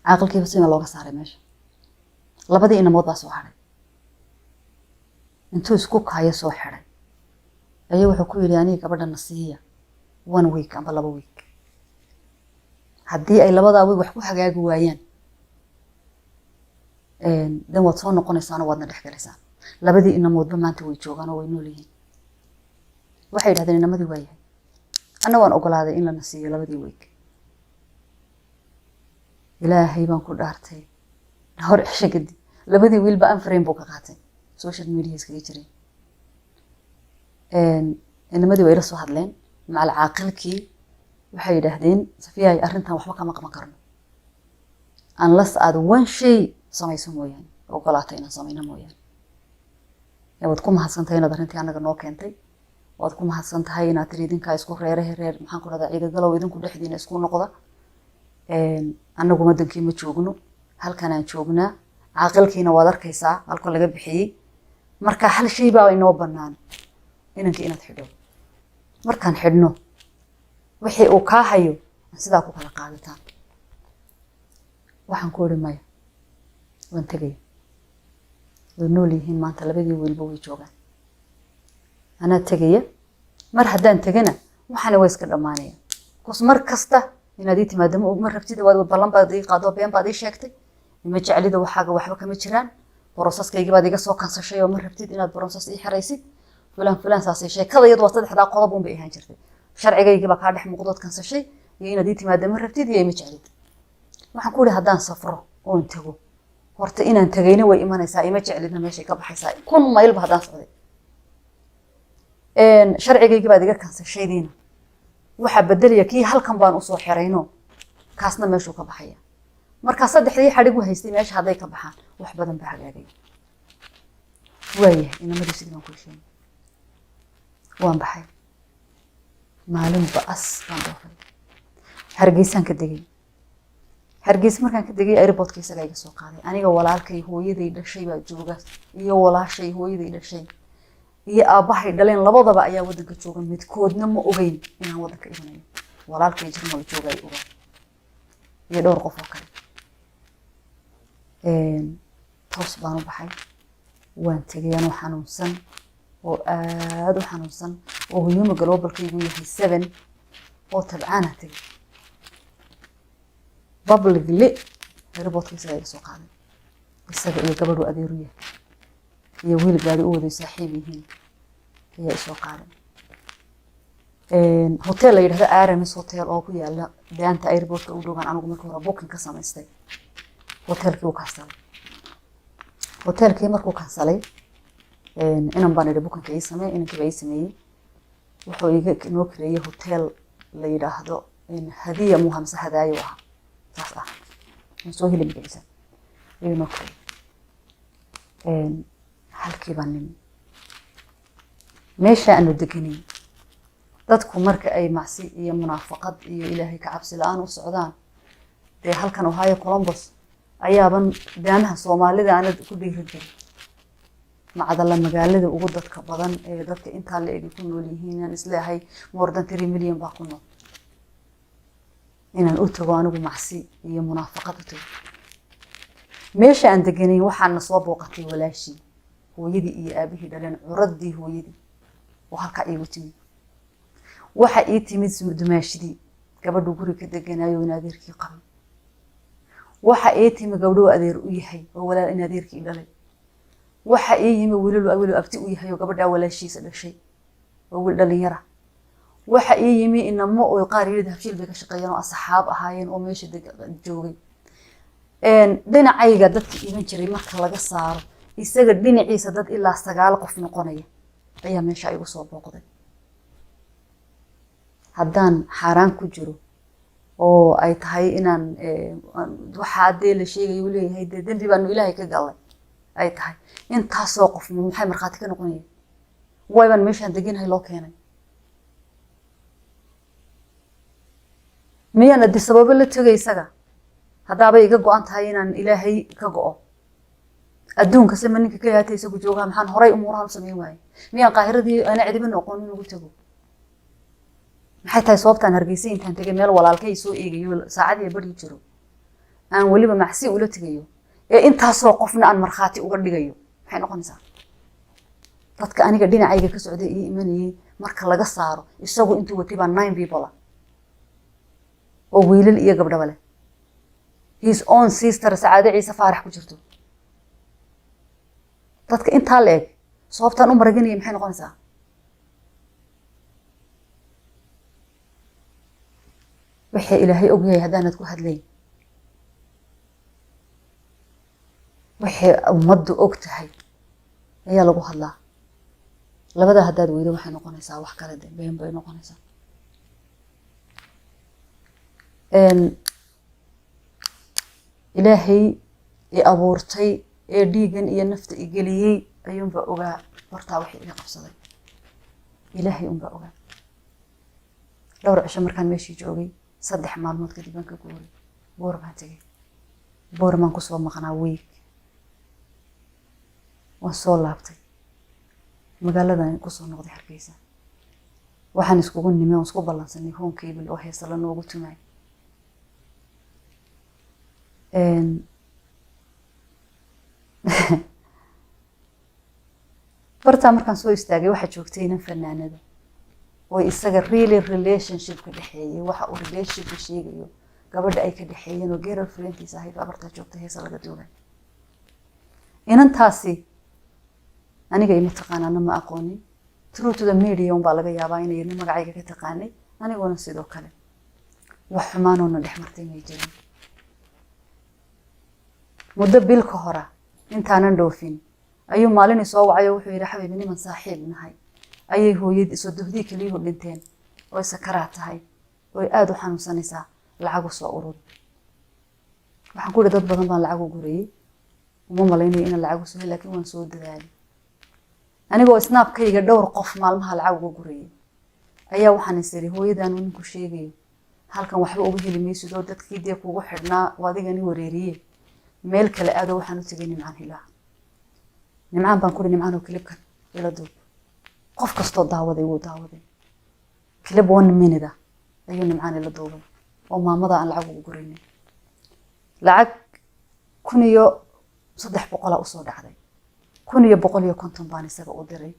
caaqilkii basima looga saaray meesha labadii inamood baa soo haray intuu isku kaayo soo xiray ayaa wuxuu ku yidhi aniga gabadhana siiya 1 week amba 2 week haddii ay labadaa week wax ku hagaagi waayaan dan waad soo noqonaysaan oo waadna dhex galaysaan labadii inamoodba maanta way joogaan oo way nool yihiin waxay yidhahdeen inamadii waa yahay anna waan ogolaaday in lana siiyo 2 week ilaahay baan ku dhaartay hor cisho kadib 2 wiilba aan frame buu ka qaatay social media iskaga jiray inamadii way la soo hadleen macal caaqilkii waxay yidhaahdeen safiya arrintan waxba kama qaban karno unless aad one shay samayso mooyaan ogolaatay inaan samayno mooyaan waad ku mahadsantahay inaad arrintii anaga noo keentay waad ku mahadsantahay inaad tiri idinkaa isku reer maxaan ku dhahdaa ciiga galow idinku dhexdiina isku noqda anagu wadankii ma joogno halkan aan joognaa caaqilkiina waad arkaysaa halka laga bixiyey marka hal shay baa inoo bannaan inankii inaad xidho markaan xidhno wixii uu kaa hayo sidaa ku kala qaadataan waxaan ku odhi maya waan tegaya way nool yihiin maanta 2 wiilba way joogaan anaa tegaya mar haddaan tegana waxaana way iska dhammaanaya kus mar kasta inaad ii timaado ma rabtid waad ballan baad ii qaado been baad ii sheegtay ma jeclida waxaaga waxba kama jiraan borosaskayga baad iga soo kansashay oo ma rabtid inaad borosas ii xiraysid fulan saasay sheekada iyadu waa 3 qodob un bay ahaan jirtay sharcigayga baa ka dhex muuqdood kansashay iyo inaad ii timaado ma rabtid iyo ma jeclid waxaan ku yidhi haddaan safro oon tago horta inaan tagayna way imanaysaa ima jeclidna meeshay ka baxaysaa 1 maylba haddaan socday sharcigayga baad iga kansashaydiina waxa bedelaya kii halkan baan u soo xirayno kaasna meeshuu ka baxaya marka 3 xadhigu haystay meesha haday ka baxaan wax badan baa hagaagay waayahay inamadii sidii baan ku sheegay waan baxay maalin baas baan doofay hargeysaan ka degay hargeys markaan ka degay airportka isaga iga soo qaaday aniga walaalkay hooyaday dhashay baa jooga iyo walaashay hooyaday dhashay iyo aabahay dhaleen labadaba ayaa wadanka jooga midkoodna ma ogeyn inaan wadanka imanayo walaalkay jirmo joogay uga iyo dhowr qof oo kale toos baan u baxay waan tegay anoo xanuunsan oo aad u xanuunsan oo huyuma globalkaygu yahay 7 oo tabcaana tegay publicly airportka isaga iga soo qaaday isaga iyo gabadhu adeeru yahay iyo wiil gaari u waday saaxiib yihiin ayaa isoo qaaday hotel la yiraahdo Aramis Hotel oo ku yaala daanta airportka u dhowaan anigu markii hore booking ka samaystay hotelkii uu kansalay hotelkii markuu kansalay inaan baan idhi booking ay sameeyay inankii ay sameeyay wuxuu iga noo kireeyay hotel la yiraahdo hadiya muhamsa hadaayo ah taas ah soo heli magiciisa iyo noo kireeyay halkii baan nimi meesha aanu deganay dadku marka ay macsi iyo munaafaqad iyo ilaahay ka cabsi la'aan u socdaan de halkan Ohio Columbus ayaaban daanaha Soomaalida aan ku dhiirin jiray macdala magaalada ugu dadka badan ee dadka intaa la egi ku nool yihiin aan isleeyahay more than 3 million baa ku nool inaan u tago anigu macsi iyo munaafaqad u tago meesha aan deganay waxaan soo booqatay walaashii hooyadii iyo aabihii dhaleen curadii hooyadii oo halka iigu timid waxa ii timid dumaashidii gabadhu guri ka deganayo in adeerkii qabay waxa ii timid gabadhu adeer u yahay oo walaal in adeerkii dhalay waxa ii yimid wiil abti u yahay oo gabadha walaashiisa dhashay oo wiil dhalinyara waxa ii yimid inamo oo qaar yiri habshiil bay ka shaqeeyeen oo asxaab ahaayeen oo meesha joogay dhinacayga dadka iiban jiray marka laga saaro isaga dhinaciisa dad ilaa 9 qof noqonaya ayaa meesha igu soo booqday haddaan xaraan ku jiro oo ay tahay inaan waxa hadee la sheegay uu leeyahay dambi baanu ilaahay ka galay ay tahay intaasoo qof maxay marxaati ka noqonayeen wayban meeshaan deganahay loo keenay miyana di sabab la tagay isaga hadaba iga go'an tahay inaan ilaahay ka go'o adduunka samaninka ka yaatay isagu jooga maxaan horay umuuraha u sameeyay waay miyaan qaahiradii ana cidibin aqoon inuu tago maxay tahay sababtaan hargeysa intaan tagay meel walaalkay soo eegayo saacadii bari jiro aan waliba macsi ula tagayo ee intaasoo qofna aan marxaati uga dhigayo maxay noqonaysaa dadka aniga dhinacayga ka socday iyo imanayay marka laga saaro isagu intuu watay baa 9 people oo wiilal iyo gabdho leh his own sister Saada Ciise Faarax ku jirto dadka inta leeg sababtan u maraganay maxay noqonaysaa wixii ilaahay og yahay hadaan ku hadlay wixii ummaddu og tahay ayaa lagu hadlaa labada hadaad weydo waxay noqonaysaa wax kale been bay noqonaysaa ilaahay ee abuurtay ee dhiigan iyo nafta igeliyay ayuunba ogaa horta wixii iga qabsaday ilaahay unba ogaa dhowr cisho markaan meeshii joogay 3 maalmood kadib aan ka guuray baan tagay baan ku soo maqnaa week waan soo laabtay magaaladan ku soo noqday Hargeysa waxaan iskugu nimay oo isku balansanay home cable oo heesa la noogu tumay barta markaan soo istaagay waxa joogtay inaan fanaanada oo isaga really relationship ka dhaxeeyay waxa uu relationship sheegayo gabadha ay ka dhaxeeyeen oo girlfriendkiisa ahayd barta joogtay heesa laga duubay inantaasi aniga ima taqaanana ma aqoonin through to the media baa laga yaabaa inay magacayga ka taqaanay aniguna sidoo kale wax xumaan oo dhex martay ma jirin muddo bil ka hor intaanan dhoofin ayuu maalin soo wacay wuxuu yiri xabiib niman saaxiib nahay ayay hooyadii soo duhdii kaliya u dhinteen oo sakaraat tahay oo aad u xanuunsanaysaa lacag soo urur waxaan ku dad badan baan lacag u guriyay uma malaynay in lacag soo helay laakiin waan soo dadaalay anigoo snapkayga dhowr qof maalmaha lacag ugu guriyay ayaa waxaan isiri hooyadan uu ku sheegay halkan waxba uga heli maysid oo dadkii dee kugu xidhnaa wadigani wareeriyay meel kale aad waxaan u tagay nimcaan hilaa nimcaan baan ku nimcaan oo clipkan ila duub qof kasto daawaday wuu daawaday clip 1 minute ayuu nimcaan ila duubay oo maamada aan lacag ugu gurinay lacag 1300 u soo dhacday 1150 baan isaga u diray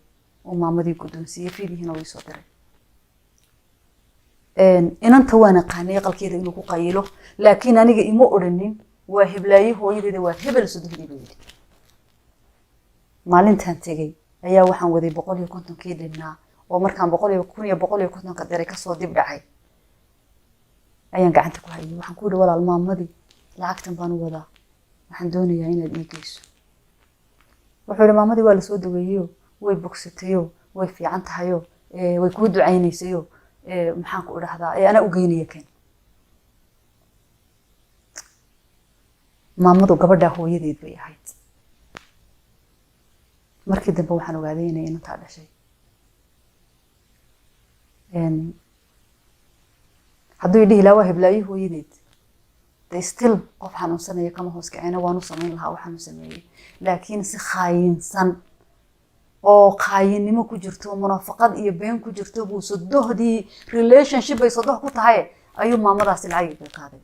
oo maamadii guddoonsiiyay fiidihiina way soo diray inanta waana qaanay qalkeeda inuu ku qayilo laakiin aniga ima oranin waa hiblaayi hooyadeeda waa hebel suduhdii bay maalintan tagay ayaa waxaan waday 150 kii dhinaa oo markaan 150 ka diray ka soo dib dhacay ayaan gacanta ku hayay waxaan ku walaal maamadii lacagtan baan u wadaa waxaan doonayaa inaad ii geyso wuxuu yiri maamadii waa la soo daweeyo way bogsatayo way fiican tahayo way ku ducaynaysayo maxaan ku dhahdaa ana u geynaya kan maamadu gabadha hooyadeed bay ahayd markii dambe waxaan ogaaday inay inta dhashay hadduu yidhi ilaa waa hiblaayi hooyadeed they still qof xanuunsanaya kama hoos kacayna waanu samayn lahaa waxaanu sameeyay laakiin si khaayinsan oo qaayinimo ku jirto munaafaqad iyo been ku jirto buu sodohdii relationship ay sodoh ku tahay ayuu maamadaasi lacag ka qaaday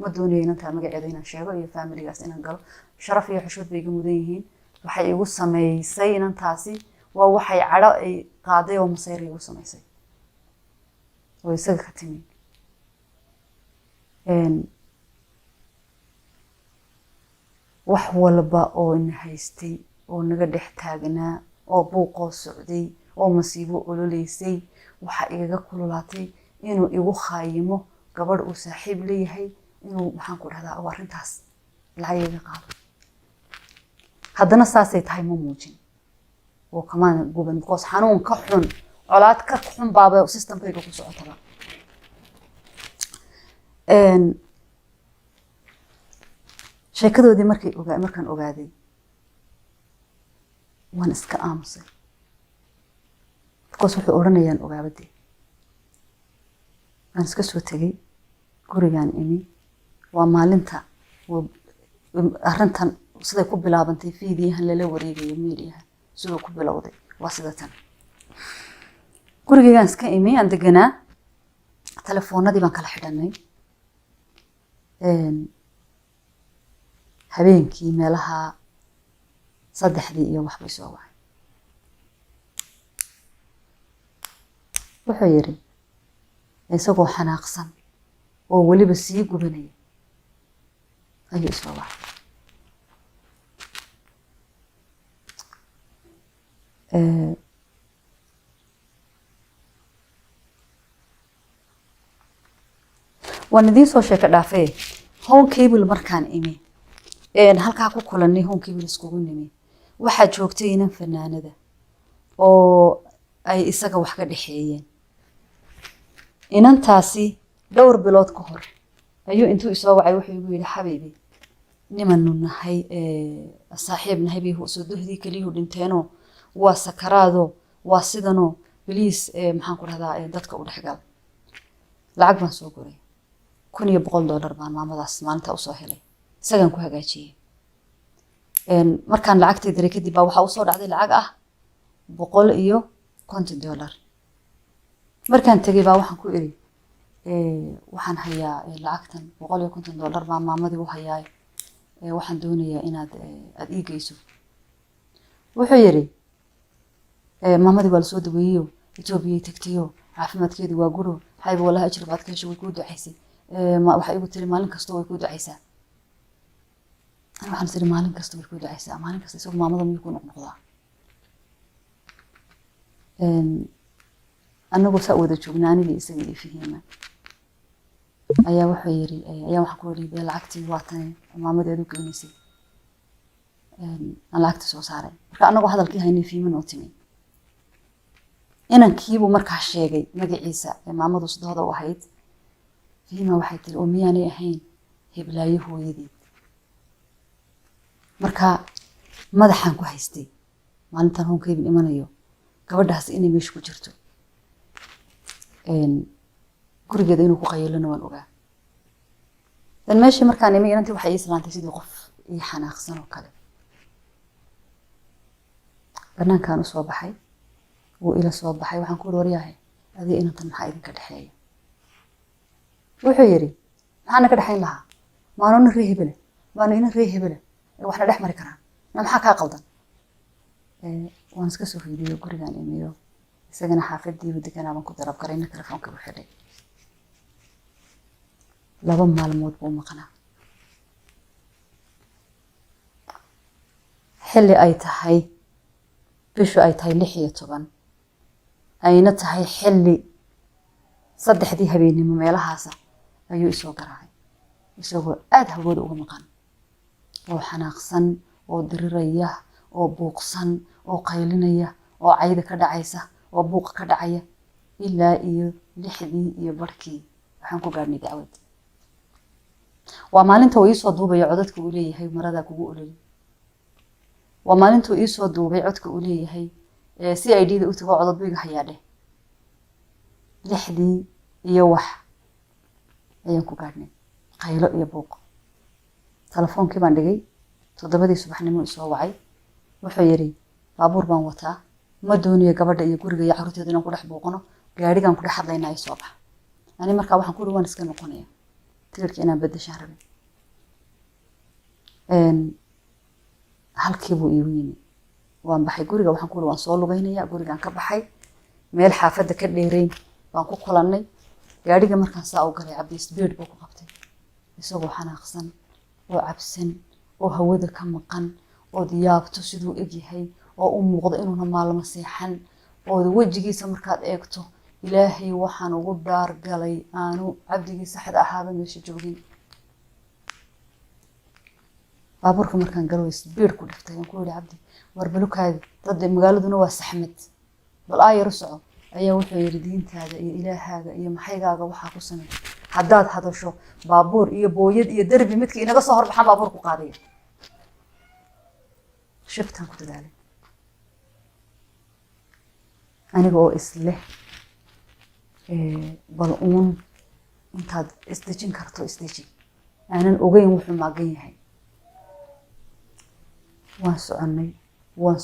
ma doonayo inaan magaceeda inaan sheego iyo familigaas inaan galo sharaf iyo xushmad bay iga mudan yihiin waxay igu sameysay inantaasi waa waxay cadho ay qaaday oo masayr igu sameysay oo isaga ka timi wax walba oo in haystay oo naga dhex taagnaa oo buuqoo socday oo masiibo ololeysay waxa igaga kululaatay inuu igu khaayimo gabadh uu saaxiib leeyahay inuu maxaan ku dhahdaa oo arrintaas lacag iga qaado haddana saasay tahay ma muujin oo kamaan guban because xanuun ka xun colaad ka xun baaba systemkayga ku socotaba sheekadoodii markaan ogaaday waan iska aamusay because wuxuu odhanayaan ogaabadii waan iska soo tegay gurigaan imi waa maalinta arrintan siday ku bilaabantay fiidiyahan lala wareegayo meediyaha sidoo ku bilowday waa sida tan gurigaygaan iska imi aan deganaa telefoonadii baan kala xidhanay habeenkii meelaha 3 iyo wax bay soo wacay wuxuu yiri isagoo xanaaqsan oo waliba sii gubanaya ayuu soo wacay waan idin soo sheeka dhaafay home cable markaan imi halkaa ku kulanay home cable iskugu nimi waxaa joogtay inan fanaanada oo ay isaga wax ka dhaxeeyeen inantaasi dhowr bilood ka hor ayuu intuu isoo wacay wuxuu igu yiri xabiibi nimanu nahay saaxiib nahay bay soo dohdii kaliya dhinteeno waa sakaraado waa sidano please maxaan ku rahdaa dadka u dhaxgal lacag baan soo guray $100 baan maamadaas maalinta u soo helay isagaan ku hagaajiyay markaan lacagtay diray kadib baa waxa u soo dhacday lacag ah $150 markaan tagay baa waxaan ku iri waxaan hayaa lacagtan $150 baan maamadii u hayaa waxaan doonayaa inaad aad ii geyso wuxuu yiri maamadii waa soo daweeyo Ethiopia tagtiyo caafimaadkeedu waa guro hayb walaha ajir baad ka heshay way ku duceysay waxa igu tiri maalin kasta way ku duceysaa waxaan tiri maalin kasta way ku duceysaa maalin kasta isagoo maamada miyuu ku noqnoqdaa anagoo saa wada joognaa aniga isaga ii fahima ayaa wuxuu yiri ayaa waxaan ku wariibay lacagtii waa tan maamadeedu keenaysay aan lacagta soo saaray marka anagoo hadalkii haynay fiiman oo timi inankiibu markaa sheegay magaciisa maamadu sidooda u ahayd fiima waxay tiri oo miyaanay ahayn heblaayo hooyadeed marka madaxaan ku haystay maalintan honkeyb imanayo gabadhaas inay meesha ku jirto gurigeeda inuu ku qayeelana waan ogaa dan meeshii markaan imay inantii waxay ii islaantay sidii qof ii xanaaqsan oo kale banaankaan u soo baxay wuu ila soo baxay waxaan ku waryahay adii inantan maxaa idinka dhaxeeya wuxuu yiri maxaana ka dhaxayn lahaa maanoona ree hebele maano ina ree hebele waxna dhex mari karaan maxaa kaa qaldan waan iska soo fiidiyo gurigaan imiyo isagana xaafadiiba deganaa baan ku darab garayna telefoonka u xidhay 2 maalmood buu maqnaa xilli ay tahay bishu ay tahay 16 ayna tahay xilli 3 habeenimo meelahaas ayuu isoo garaacay isagoo aad hawada uga maqan oo xanaaqsan oo diriraya oo buuqsan oo qaylinaya oo cayda ka dhacaysa oo buuq ka dhacaya ilaa iyo 6 iyo barkii waxaan ku gaarnay dacwad waa maalinta uu ii soo duubay codadka uu leeyahay marada kugu olol waa maalinta uu ii soo duubay codka uu leeyahay CID-da u tago codad biga hayaade 6 iyo wax ayaan ku gaarnay qaylo iyo buuq telefoonkii baan dhigay 7 subaxnimo isoo wacay wuxuu yiri baabuur baan wataa ma doonayo gabadha iyo guriga iyo carruurteeda inaan ku dhex buuqano gaadhigaan ku dhex hadlaynaa soo bax ani markaa waxaan ku waan iska noqonaya tigirka inaan bedeshaan rabin halkii buu iigu yimi waan baxay guriga waxaan ku waan soo lugaynaya gurigaan ka baxay meel xaafadda ka dheereyn baan ku kulannay gaadhiga markaan saa u galay cabdi isbeed buu ku qabtay isagoo xanaaqsan oo cabsan oo hawada ka maqan oo diyaabto siduu egyahay oo u muuqdo inuuna maalmo seexan oo wejigiisa markaad eegto ilaahay waxaan ugu dhaar galay aanu cabdigii saxda ahaaba meesha joogin baabuurka markaan galo isbeed ku dhiftay aan ku yiri cabdi war balukaadi dad magaaladuna waa saxmad bal aayar soco ayaa wuxuu yiri diintaada iyo ilaahaaga iyo maxaygaaga waxa ku samay haddaad hadasho baabuur iyo booyad iyo darbi midkii inaga soo horbaxan baabuur ku qaaday shiftan ku dadaalay aniga oo isleh bal intaad isdejin karto isdeji aanan ogeyn wuxuu maagan yahay waan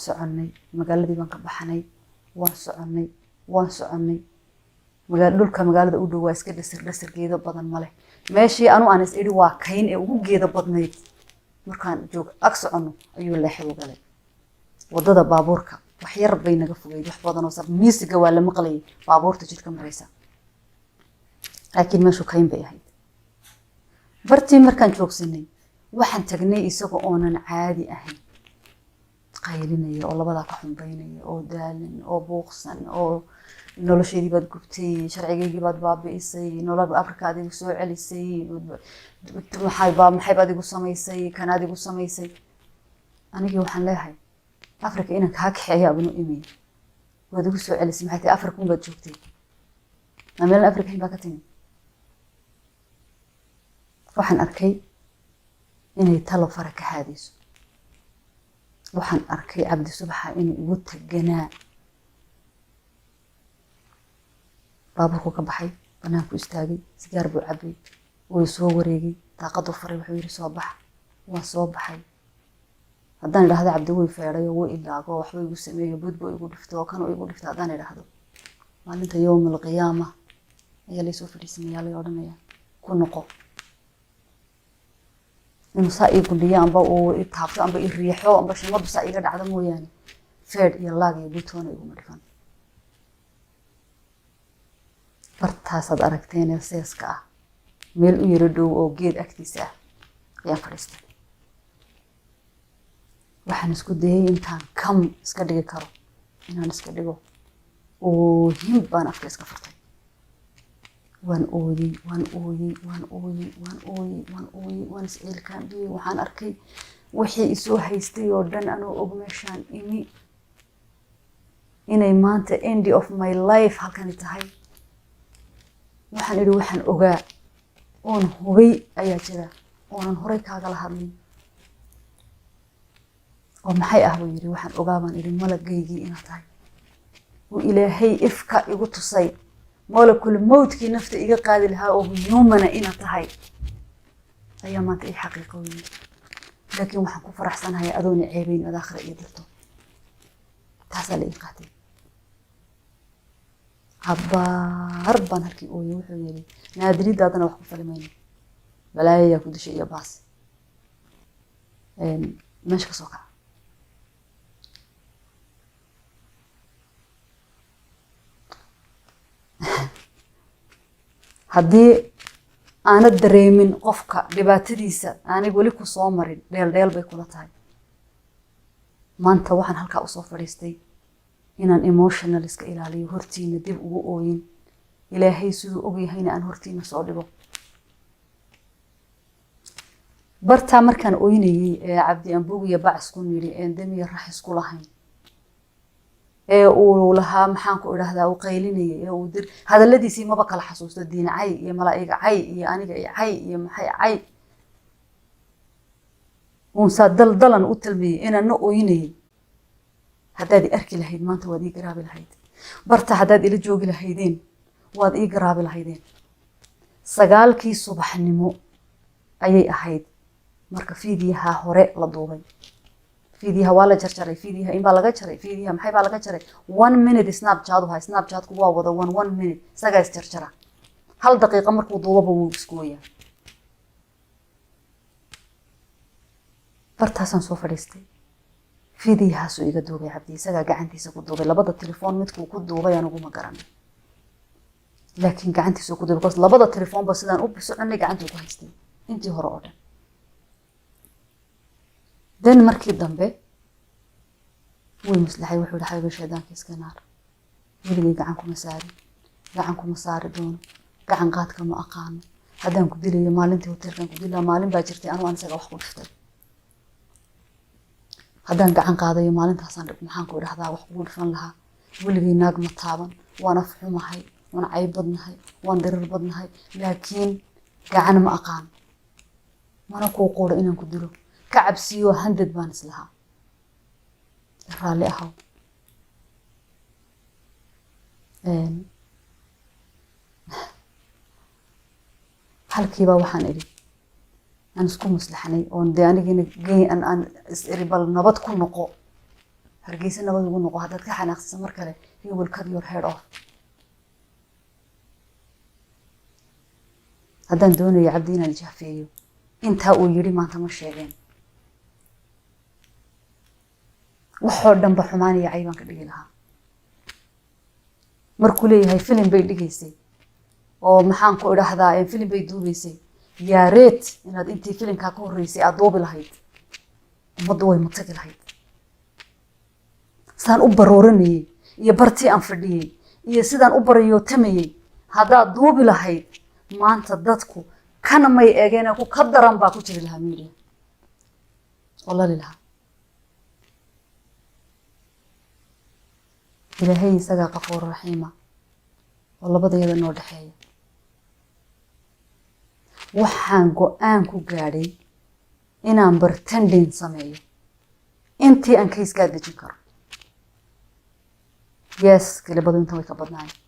soconay magaaladii baan ka baxnay waan soconay dhulka magaalada u dhow waa iska dhasir geedo badan male meeshii aan is iri waa kayn ee ugu geedo badnayd markaan joog ag socono ayuu leexay u galay wadada baabuurka wax yar bay naga fogeyd wax badan oo sab miisiga waa la maqlay baabuurta jidka maraysa laakiin meeshu kayn bay ahayd bartii markaan joogsanay waxaan tagnay isagoo oonan caadi ahayn qaylinaya oo labada ka xumbaynaya oo daalan oo buuqsan oo nolosheedii baad gubtay sharcigeedii baad baabi'isay nolol afrikaadii soo celisay maxay baad igu samaysay kanaad igu samaysay anigii waxaan leeyahay afrika inaan kaa kaxeeyo abnu imi waad igu soo celisay maxay tahay afrika baad joogtay meelan afrika baa ka timi waxaan arkay inay talo fara ka haadayso waxaan arkay cabdi subaxa inuu ugu taganaa baabuurku ka baxay banaanku istaagay sigaar buu cabay wuu soo wareegay daaqadu faray wuxuu yiri soo bax waan soo baxay haddaan idhaahdo cabdi way feeray oo way ilaago waxba igu sameeyo budbo igu dhifto oo kan oo igu dhifto haddaan idhaahdo maalinta yawmul qiyaama ayaa laysoo fadhiisanayaa la odhanaya ku noqo inuu saa ii gudhiyo amba uu i taabto amba i riixo amba shimadu saa iga dhacdo mooyaane feed iyo laag iyo butoona iguma dhifan bartaasaad aragteen ee seeska ah meel u yaro dhow oo geed agtiisa ah ayaan fadhiistay waxaan isku dayay intaan kam iska dhigi karo inaan iska dhigo oo himb baan afka iska furtay waan isciilkaan dhiyey waxaan arkay wixii isoo haystay oo dhan anoo og meeshaan imi inay maanta end of my life halkani tahay waxaan idhi waxaan ogaa oon hubay ayaa jira oonan horay kaagala hadlin oo maxay ah buu yiri waxaan ogaa baan idhi malagaygii inaad tahay oo ilaahay ifka igu tusay moolakul mawdkii nafta iga qaadi lahaa oo human inaad tahay ayaa maanta ay xaqiiqo weyn laakiin waxaan ku faraxsanahay adoona ceebayn ad aakhira iyo dirto taasaa la ii qaatay cabaar baan halkii ooyey wuxuu yiri naadiridaadana wax ku falimayno balaayayaa ku dishay iyo baas meesha ka soo kaca haddii aanad dareemin qofka dhibaatadiisa aanay weli ku soo marin dheel bay kula tahay maanta waxaan halkaa usoo fadhiistay inaan emotional iska ilaaliyo hortiina dib ugu ooyin ilaahay siduu ogyahayna aan hortiina soo dhigo bartaa markaan ooynayay ee cabdi ambuug iyo bac isku nidhi een damiya rax isku lahayn ee uu lahaa maxaan ku idhaahdaa uu qaylinayay ee uu dir hadalladiisii maba kala xasuusto diin cay iyo malaa'iga cay iyo aniga cay iyo maxay cay unsa daldalan u talmiyay inaan na ooynayay haddaad arki lahayd maanta waad ii garaabi lahayd barta haddaad ila joogi lahaydeen waad ii garaabi lahaydeen 9 subaxnimo ayay ahayd marka fiidiyaha hore la duubay fiidiyaha waa la jarjaray fiidiyaha in baa laga jaray fiidiyaha maxay baa laga jaray 1 minute snapchat waa snapchat ku waa wada 1 minute isaga is jarjara hal daqiiqo markuu duubaba wuu iskooyaa bartaasan soo fadhiistay fiidiyahaas uu iga duubay cabdi isaga gacantiisa ku duubay labada telefoon midkuu ku duubay anigu ma garanay laakiin gacantiisa ku duubay because labada telefoon ba sidaan u bisoconay gacantu ku haystay intii hore oo dhan dan markii dambe wuu maslaxay wuxuu dhahay xayba shaydaanka iska naar wiligay gacan kuma saari doono gacan qaadka ma aqaan haddaan ku dilayo maalintii hotelkan ku dilaa maalin baa jirtay anigu aan isaga wax ku dhiftay haddaan gacan qaadayo maalintaasaan maxaan ku idhahdaa wax ugu dhifan lahaa weligay naag ma taaban waan af xumahay waan cayb badnahay waan dirir badnahay laakiin gacan ma aqaan mana kuu qoodho inaan ku dilo ka cabsiyo handad baan islahaa raalli ahaw halkiiba waxaan idhi aan isku maslaxnay oon dee anigina geyn aan is-iri bal nabad ku noqo hargeysa nabad ugu noqo haddaad ka xanaaqsiso mar kale he will cut your head off haddaan doonayo cabdi inaan jahfeeyo intaa uu yidhi maanta ma sheegeen waxoo dhanba xumaan iyo caybaan ka dhigi lahaa markuu leeyahay filim bay dhigaysay oo maxaan ku idhahdaa filim bay duubaysay yaa reet inaad intii filimkaa ka horreysay aad duubi lahayd ummaddu way matagi lahayd sidaan u barooranayey iyo bartii aan fadhiyey iyo sidaan u bariyootamayey haddaad duubi lahayd maanta dadku kana may eegeen ku ka daran baa ku jiri lahaa media oo lali lahaa ilaahay isagaa qafuur raxiima oo labadayada noo dhexeeya waxaan go-aan ku gaadhay inaan bartending sameeyo intii aan kayskaa dejin karo yes kelibadu intan way ka badnaayeen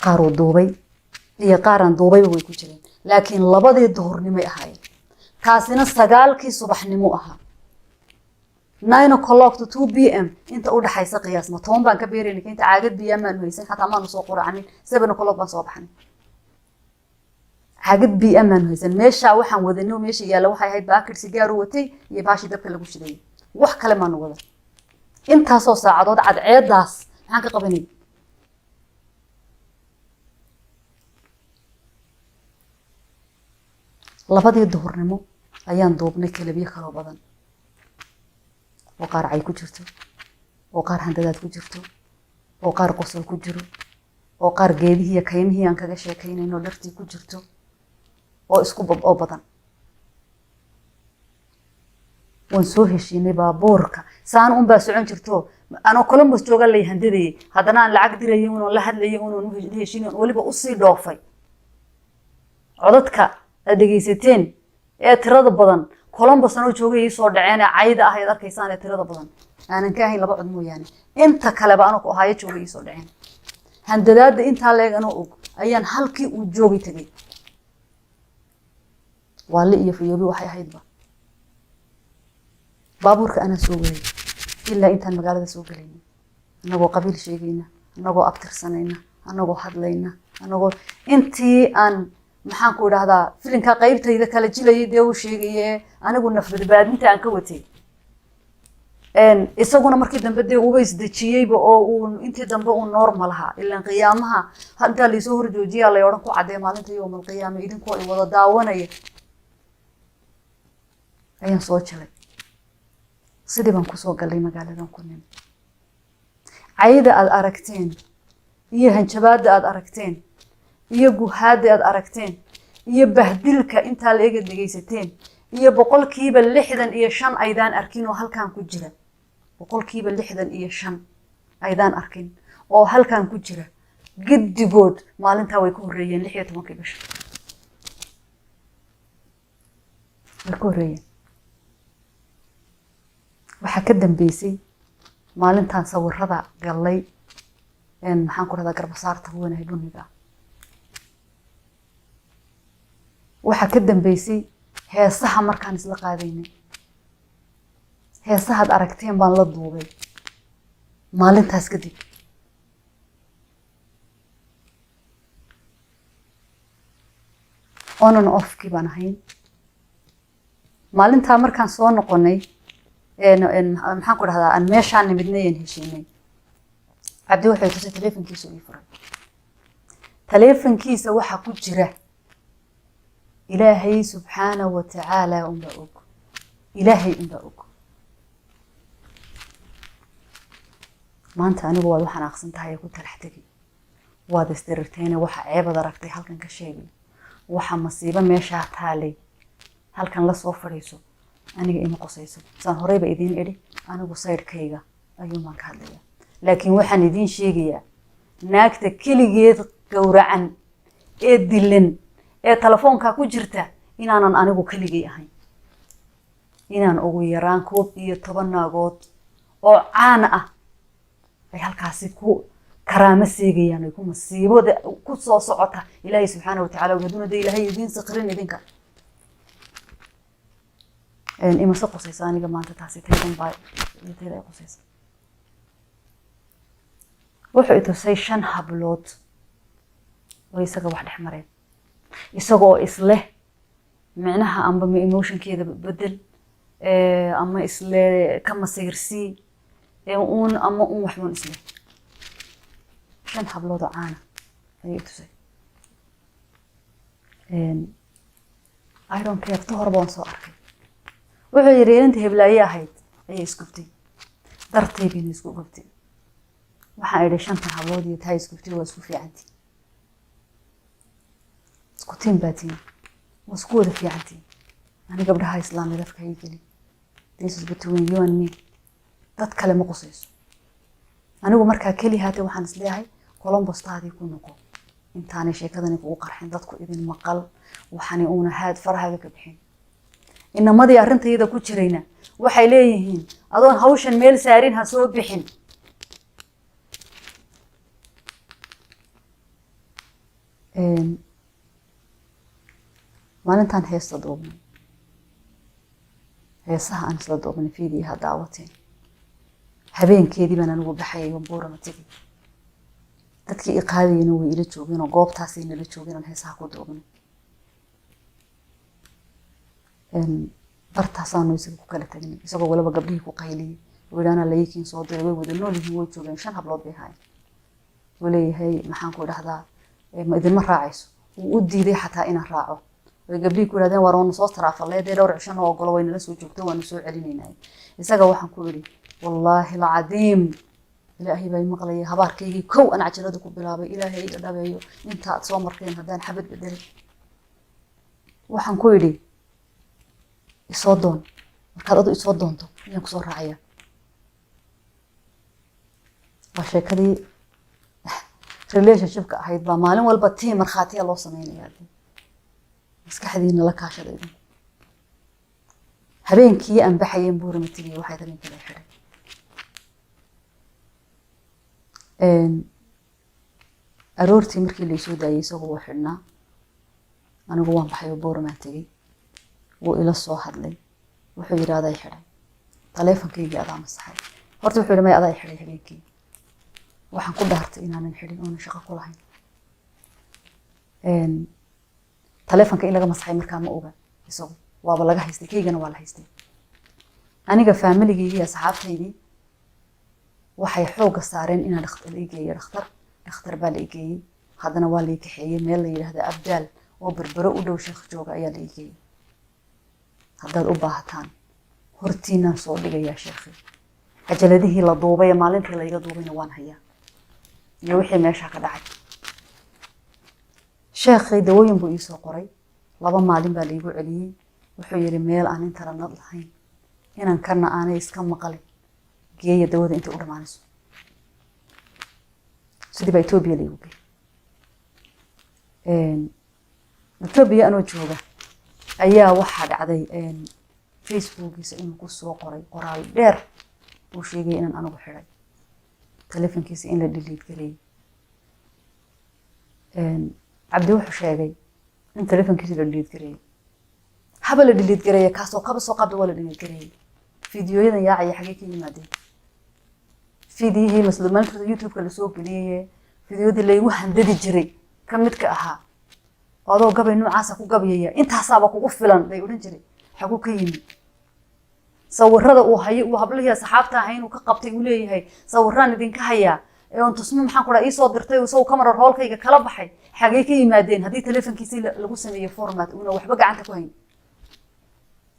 qaar uu duubay iyo qaar aan duubayba way ku jireen laakiin labadii duhurnimay ahaayeen kaasina 9kii subaxnimo ahaa 9 o'clock to 2 p.m. inta u dhaxaysa qiyaas ma toon baan ka beereynay inta caagad biyo ma haysan xataa ma soo quraacnin 7 o'clock baan soo baxnay caagad biyo ma haysan meesha waxaan wadanay meesha yaala waxay ahayd baakir sigaar u watay iyo baashi dabka lagu shiday wax kale ma wada inta soo saacadood cadceedaas maxaan ka qabanay labadii duhurnimo ayaan duubnay kalabiyo kala badan oo qaar ay ku jirto oo qaar handadaad ku jirto oo qaar qosol ku jiro oo qaar geedihii iyo kaymihii aan kaga sheekaynayno dhartii ku jirto oo isku oo badan waan soo heshiinay baabuurka saan un baa socon jirto anoo Columbus jooga lay handadayay haddana aan lacag dirayo inuu la hadlayo inuu heshiin waliba u sii dhoofay codadka dhageysateen ee tirada badan Columbus anoo joogay soo dhaceen cayda ah ay arkaysaan ee tirada badan aanan ka ahayn laba cod mooyaane inta kale ba anoo ku ahayo joogay soo dhaceen handadaada inta leeg anoo og ayaan halkii uu joogay tagay wali iyo fiyoobi waxay ahaydba baabuurka ana soo galay ilaa intaan magaalada soo galayna anagoo qabiil sheegayna anagoo abtirsanayna anagoo hadlayna anagoo intii aan maxaan ku idhahdaa filimka qaybtayda kala jilayay dee uu sheegayay anigu nafbadbaadinta aan ka watay isaguna markii dambe dee uu isdajiyayba oo uu intii dambe uu normal aha ilaa qiyaamaha hadda la soo horjoojiyaa la oran ku cadeey maalinta yawmal qiyaama idinku ay wada daawanaya ayaan soo jalay sidii baan ku soo galay magaaladan ku nin cayda aad aragteen iyo hanjabaada aad aragteen iyo guhaada aad aragteen iyo bahdilka inta la eega dhageysateen iyo 65% aydaan arkin oo halkaan ku jira 65% aydaan arkin oo halkaan ku jira giddigood maalinta way ku horeeyeen 16 bisha way ku horeeyeen waxa ka dambeysay maalintaan sawirada galay maxaan ku radaa garbasaarta wanahay buniga waxa ka dambeysay heesaha markaan isla qaadaynay heesahaad aragteen baan la duubay maalintaas kadib on and off-kii baan ahayn maalintaa markaan soo noqonay maxaan ku dhahdaa aan meeshaan nimidnay aan heshiinay cabdi wuxuu tusay taleefankiisa ii furay taleefankiisa waxaa ku jira ilaahay subxaanahu wa tacaala unbaa og ilaahay unbaa og maanta anigu waad u xanaaqsan tahay ee ku talax tegi waad isdirirtayna waxa ceebad aragtay halkan ka sheegay waxa masiibo meeshaa taalay halkan la soo fadhiiso aniga ima qosayso saan horeyba idiin idhi anigu saydhkayga ayuumaan ka hadlaya laakiin waxaan idiin sheegayaa naagta keligeed gowracan ee dilan ee telefoonkaa ku jirta inaanan anigu keligay ahayn inaan ugu yaraan 11 naagood oo caan ah ay halkaasi ku karaama seegayaan ay ku masiibada ku soo socota ilaahay subxaanahu wa tacaala waduna de ilaahay idiin saqrin idinka ima soo qosaysa aniga maanta taasi teedan baa teeday qosaysa wuxuu itusay 5 hablood oo isaga wax dhex mareen isagoo isleh macnaha amba emotionkeeda bedel ama isle ka masirsi ama wax weyn isle 5 hablood oo caana ayay tusay I don't care tohor baan soo arkay wuxuu yiri inta heblaaye ahayd ayay iskubtay dartay bin isku gubtay waxa ay dhashan hablood iyo tahay iskubtay waa isku fiicanti isku tiin baatiin wasku wada fiicanti aniga gabdhaha islaamida afka ay geli this is between you and me dad kale ma qosayso anigu markaa keli haatay waxaan isleeyahay Columbus taadii ku noqo intaanay sheekadani kugu qarxin dadku idin maqal waxani uuna haad farahaga ka bixin inamadii arintayda ku jirayna waxay leeyihiin adoon hawshan meel saarin ha soo bixin maalintan heesta doobnay heesaha aan isla doobnay fiidiyaha daawateen habeenkeedii baan anigu baxayay Boorama tagi dadkii iqaadayna way ila joogeen oo goobtaas ay nala joogeen heesaha ku doobnay bartaasaan isaga ku kala tagnay isagoo walaba gabdhihii ku qayliyay wadaana layikiin soo diray way wada noolyihiin way joogeen 5 hablood bay haayeen waleeyahay maxaan ku dhahdaa ma idin ma raacayso uu u diiday xataa inaan raaco way gabdhihii ku yiraahdeen waroon soo taraafaleed dhowr cishan oo golo wayna la soo joogto waan soo celinaynaa isaga waxaan ku yiri wallaahi alcadiim ilaahay bay maqlay habaarkaygii kow aan cajalada ku bilaabay ilaahay ida dhabeeyo inta aad soo markeen hadaan xabad bedelay waxaan ku yiri isoo doon markaad adu isoo doonto inaan ku soo raacaya waa sheekadii relationship ka ahayd baa maalin walba tii marxaatiya loo sameeyay maskaxdiina la kaashaday habeenkii aan baxayeen Boorama tigay waxay habeen kale xiray aroortii markii la soo daayay isagoo xidhnaa anigu waan baxay Boorama tigay wuu ila soo hadlay wuxuu yiraahday xiray taleefankayga adaa masaxay horta wuxuu yiri adaa xiray habeenkii waxaan ku dhaartay inaanan xirin oo shaqo ku lahayn taleefanka in laga masaxay markaa ma oga isagu waaba laga haystay kaygana waa la haystay aniga familigayga asxaabtaydii waxay xoog saareen inaan dhakhtar la geeyo dhakhtar baa la geeyay hadana waa la kaxeeyay meel la yiraahdo Abdaal oo berbero u dhow sheekh jooga ayaa la geeyay haddaad u baahataan hortiina soo dhigaya sheekhi ajaladihii la duubay maalintii la iga duubayna waan hayaa iyo wixii meesha ka dhacay sheekhi dawooyin buu ii soo qoray 2 maalin baa la igu celiyay wuxuu yiri meel aan internet lahayn inaan kana aanay iska maqalin geeyo dawada inta u dhamaanayso sidii Ethiopia lagu geeyay Ethiopia anoo jooga ayaa waxa dhacday Facebook-giisa inuu ku soo qoray qoraal dheer uu sheegay inaan anigu xiray taleefankiisa in la delete gareeyay cabdi wuxuu sheegay in taleefankiisa la delete gareeyay haba la delete gareeya kaasoo kaba soo qaada wala delete gareeyay fiidiyoyadan yaacaya xagee ka yimaadeen fiidiyihii masluumaadka YouTube-ka la soo geliyay fiidiyodii laygu handadi jiray ka mid ka ahaa adoo gabay noocaas ku gabayaya intaasaaba kugu filan bay oran jiray xagu ka yimid sawirada uu hayo uu hablihii asxaabta ahayn uu ka qabtay uu leeyahay sawiraan idinka haya ee on tusmo maxaan ku dhahay soo dirtay oo soo camera roolkayga kala baxay xagee ka yimaadeen hadii telefonkiisa lagu sameeyo format una waxba gacanta ku hayn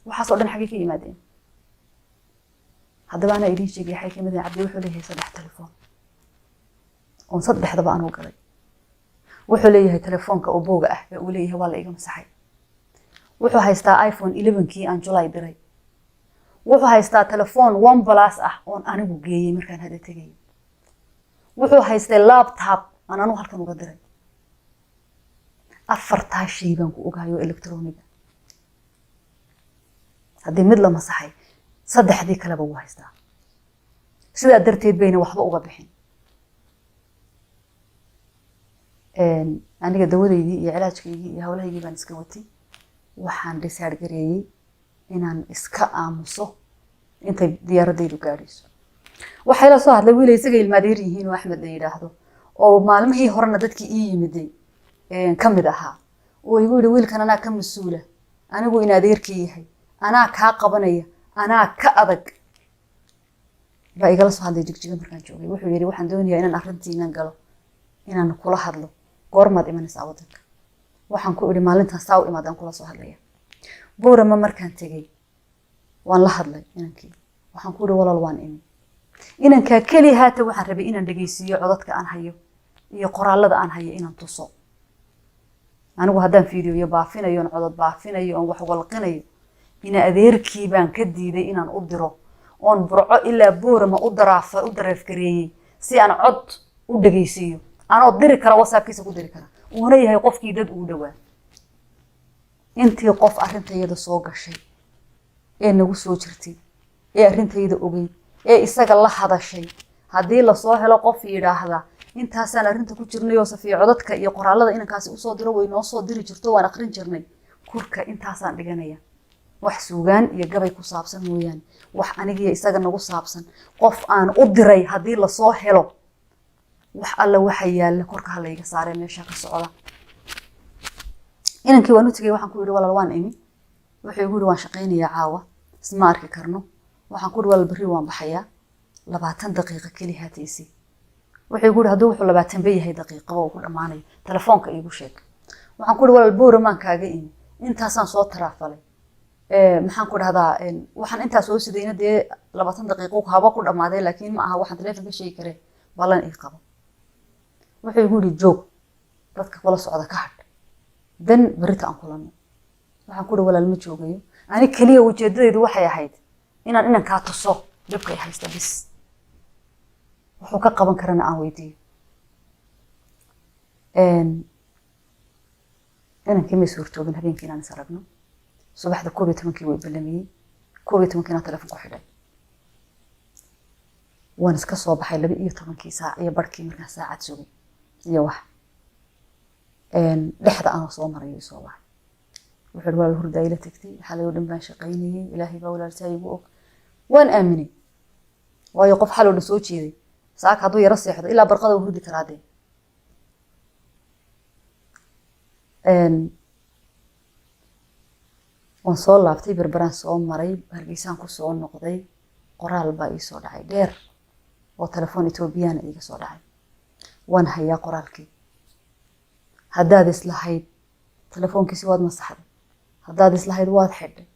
waxa soo dhan xagee ka yimaadeen haddaba ana idin sheegay xay kamid ah cabdi wuxuu leeyahay 3 telefoon oo saddexdaba aan u galay wuxuu leeyahay telefoonka oo booga ah ee uu leeyahay waa la iga masaxay wuxuu haystaa iPhone 11kii aan July diray wuxuu haystaa telefoon OnePlus ah oo anigu geeyay markaan hada tagay wuxuu haystaa laptop aan anu halkan uga diray afartaa shay baan ku ogahay electronic hadii mid la masaxay saddexdii kale buu haystaa sida darteed bayna waxba uga bixin aniga dawadeydii iyo cilaajkeydii iyo hawlahaygii baan iska watay waxaan dhisaar gareeyay inaan iska aamuso intay diyaaradaydu gaadhayso waxay la soo hadlay wiil isaga ilmaadeer yihiin oo Axmed la yiraahdo oo maalmihii horena dadkii ii yimiday kamid ahaa oo igu yiri wiilkan anaa ka masuula anigu in adeerkii yahay anaa ka qabanaya anaa ka adag baa igala soo hadlay jigjiga markaan joogay wuxuu yiri waxaan doonayaa inaan arrintiina galo inaan kula hadlo goormaad imanaysaa wadanka waxaan ku iri maalintaas saa u imaadaan kula soo hadlaya boorama markaan tagay waan la hadlay inankii waxaan ku iri walaal waan imi inanka kali haata waxaan rabay inaan dhageysiyo codadka aan hayo iyo qoraalada aan hayo inaan tuso anigu haddaan fiiriyo baafinayo aan codad baafinayo aan wax walqinayo ina adeerkii baan ka diiday inaan u diro oon burco ilaa boorama u dareef gareeyay si aan cod u dhageysiyo anoo diri kara WhatsApp-kiisa ku diri kara uuna yahay qofkii dad uu dhawaa intii qof arintayada soo gashay ee nagu soo jirtay ee arintayada ogay ee isaga la hadashay hadii la soo helo qof yiraahda intaasaan arinta ku jirnay oo safiyo codadka iyo qoraalada inankaasi u soo diro way noo soo diri jirto waan aqrin jirnay kurka intaasaan dhiganaya wax suugaan iyo gabay ku saabsan mooyaan wax aniga isaga nagu saabsan qof aan u diray hadii la soo helo wax alla waxa yaala korka halayga saaray meesha ka socda inankii waan u tagay waxaan ku yiri walaal waan imi wuxuu igu yiri waan shaqeynayaa caawa isma arki karno waxaan ku yiri walaal bari waan baxayaa 20 daqiiqo kali haataysi wuxuu igu yiri haduu wuxuu 20 bay yahay daqiiqo oo ku dhamaanay telefoonka igu sheeg waxaan ku yiri walaal boormaan kaaga imi intaasaan soo taraafalay maxaan ku dhahdaa waxaan intaas soo sidayna dee 20 daqiiqo haba ku dhamaaday laakiin ma aha waxaan telefoonka sheegi kare balan ii qabo wuxuu igu yiri joog dadka kula socda ka hadh dan barita aan kulano waxaan ku walaal ma joogayo ani kaliya ujeedadaydu waxay ahayd inaan ka tuso dibka ay haysta bis wuxuu ka qaban karana aan weydiiyo inaan kama suurtoobin habeenkii inaan is aragno subaxda 12kii way balamiyay 12kii telefoon ku xidhay waan iska soo baxay 12kii saac iyo barkii markaan saacad sugay iyo wax dhexda aan soo maray soo wax wuxuu walaal hurda ila tagtay xalay oo dhan baan shaqeynayay ilaahay baa walaaltay igu og waan aaminay waayo qof xal oo soo jeeday saak haduu yara seexdo ilaa barqada uu hurdi karaade waan soo laabtay barbaraan soo maray hargeysaan ku soo noqday qoraal baa ii soo dhacay dheer oo telefoon Ethiopian iga soo dhacay waan hayaa qoraalkii haddaad islahayd telefoonkiisi waad masaxday haddaad islahayd waad xidhay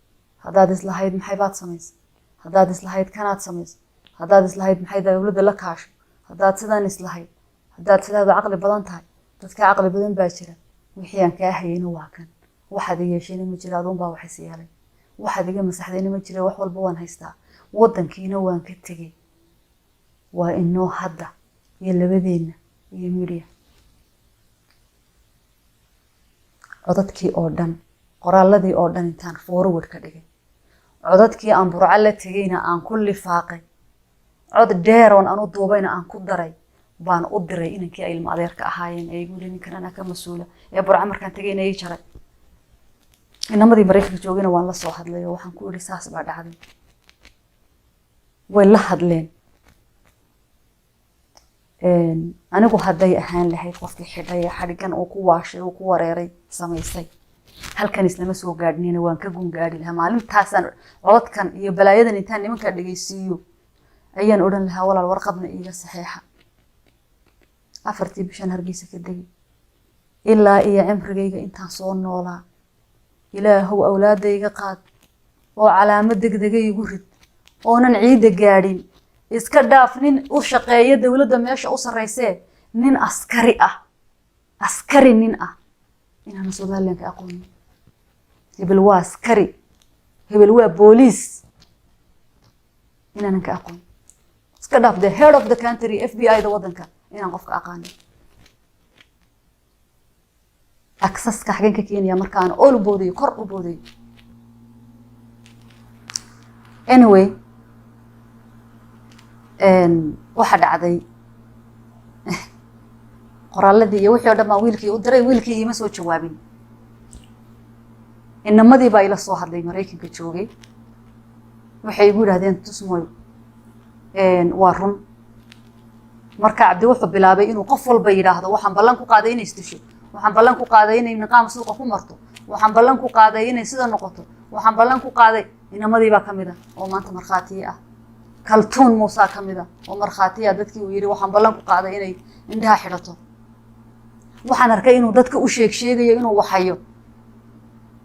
haddaad islahayd maxay baad samaysay haddaad islahayd kanaad samaysay haddaad islahayd maxay dawladda la kaasho haddaad sidaan islahayd haddaad sidaada aqli badan tahay dadka aqli badan baa jira wixii aan ka hayeen waa kan waxaad yeesheen ma jira adoon baa wax isyeelay waxaad iga masaxdeen ma jira wax walba waan haystaa wadankiina waan ka tagay waa inoo hadda iyo labadeena iyo media codadkii oo dhan qoraaladii oo dhan intaan forward ka dhigay codadkii aan burca la tagayna aan ku lifaaqay cod dheer oo aan u duubayna aan ku daray baan u diray inankii ilma adeerka ahaayeen ay igu ninkan ana ka masuula ee burca markaan tagayna ay jaray inamadii Mareykanka joogayna waan la soo hadlay oo waxaan ku yiri saas baa dhacday way la hadleen anigu hadday ahaan lahayd qofkii xidhay xarigan oo ku waashay oo ku wareeray samaysay halkan islama soo gaadhnina waan ka gungaadhi lahaa maalintaasaan codkan iyo balaayadan intaan nimanka dhageysiiyo ayaan oran lahaa walaal warqadna iiga saxiixa afartii bishan Hargeysa ka dagay ilaa iyo cimrigayga intaan soo noolaa ilaahow awlaadayga qaad oo calaamad degdegay igu rid oonan ciida gaadhin iska dhaaf nin u shaqeeya dawladda meesha u sareysay nin askari nin ah inaan Soomaaliland aqoon hebel waa askari hebel waa booliis inaan ka aqoon iska dhaaf the head of the country FBI da wadanka inaan qofka aqaan access ka xagan ka Kenya markaan oo booday kor u booday anyway waxa dhacday qoraaladii iyo wixii oo dhammaan wiilkii u diray wiilkii ima soo jawaabin inamadii baa ila soo hadlay Mareykanka joogay waxay igu yiraahdeen tusmooy waa run marka Cabdi wuxuu bilaabay inuu qof walba yiraahdo waxaan ballan ku qaaday inay istisho waxaan ballan ku qaaday inay niqaam suuqa ku marto waxaan ballan ku qaaday inay sida noqoto waxaan ballan ku qaaday inamadii baa kamida oo maanta marxaati ah kaltuun Musa kamida oo marxaati ah dadkii uu yiri waxaan ballan ku qaaday inay indhaha xidhato waxaan arkay inuu dadka u sheegayo inuu waxayo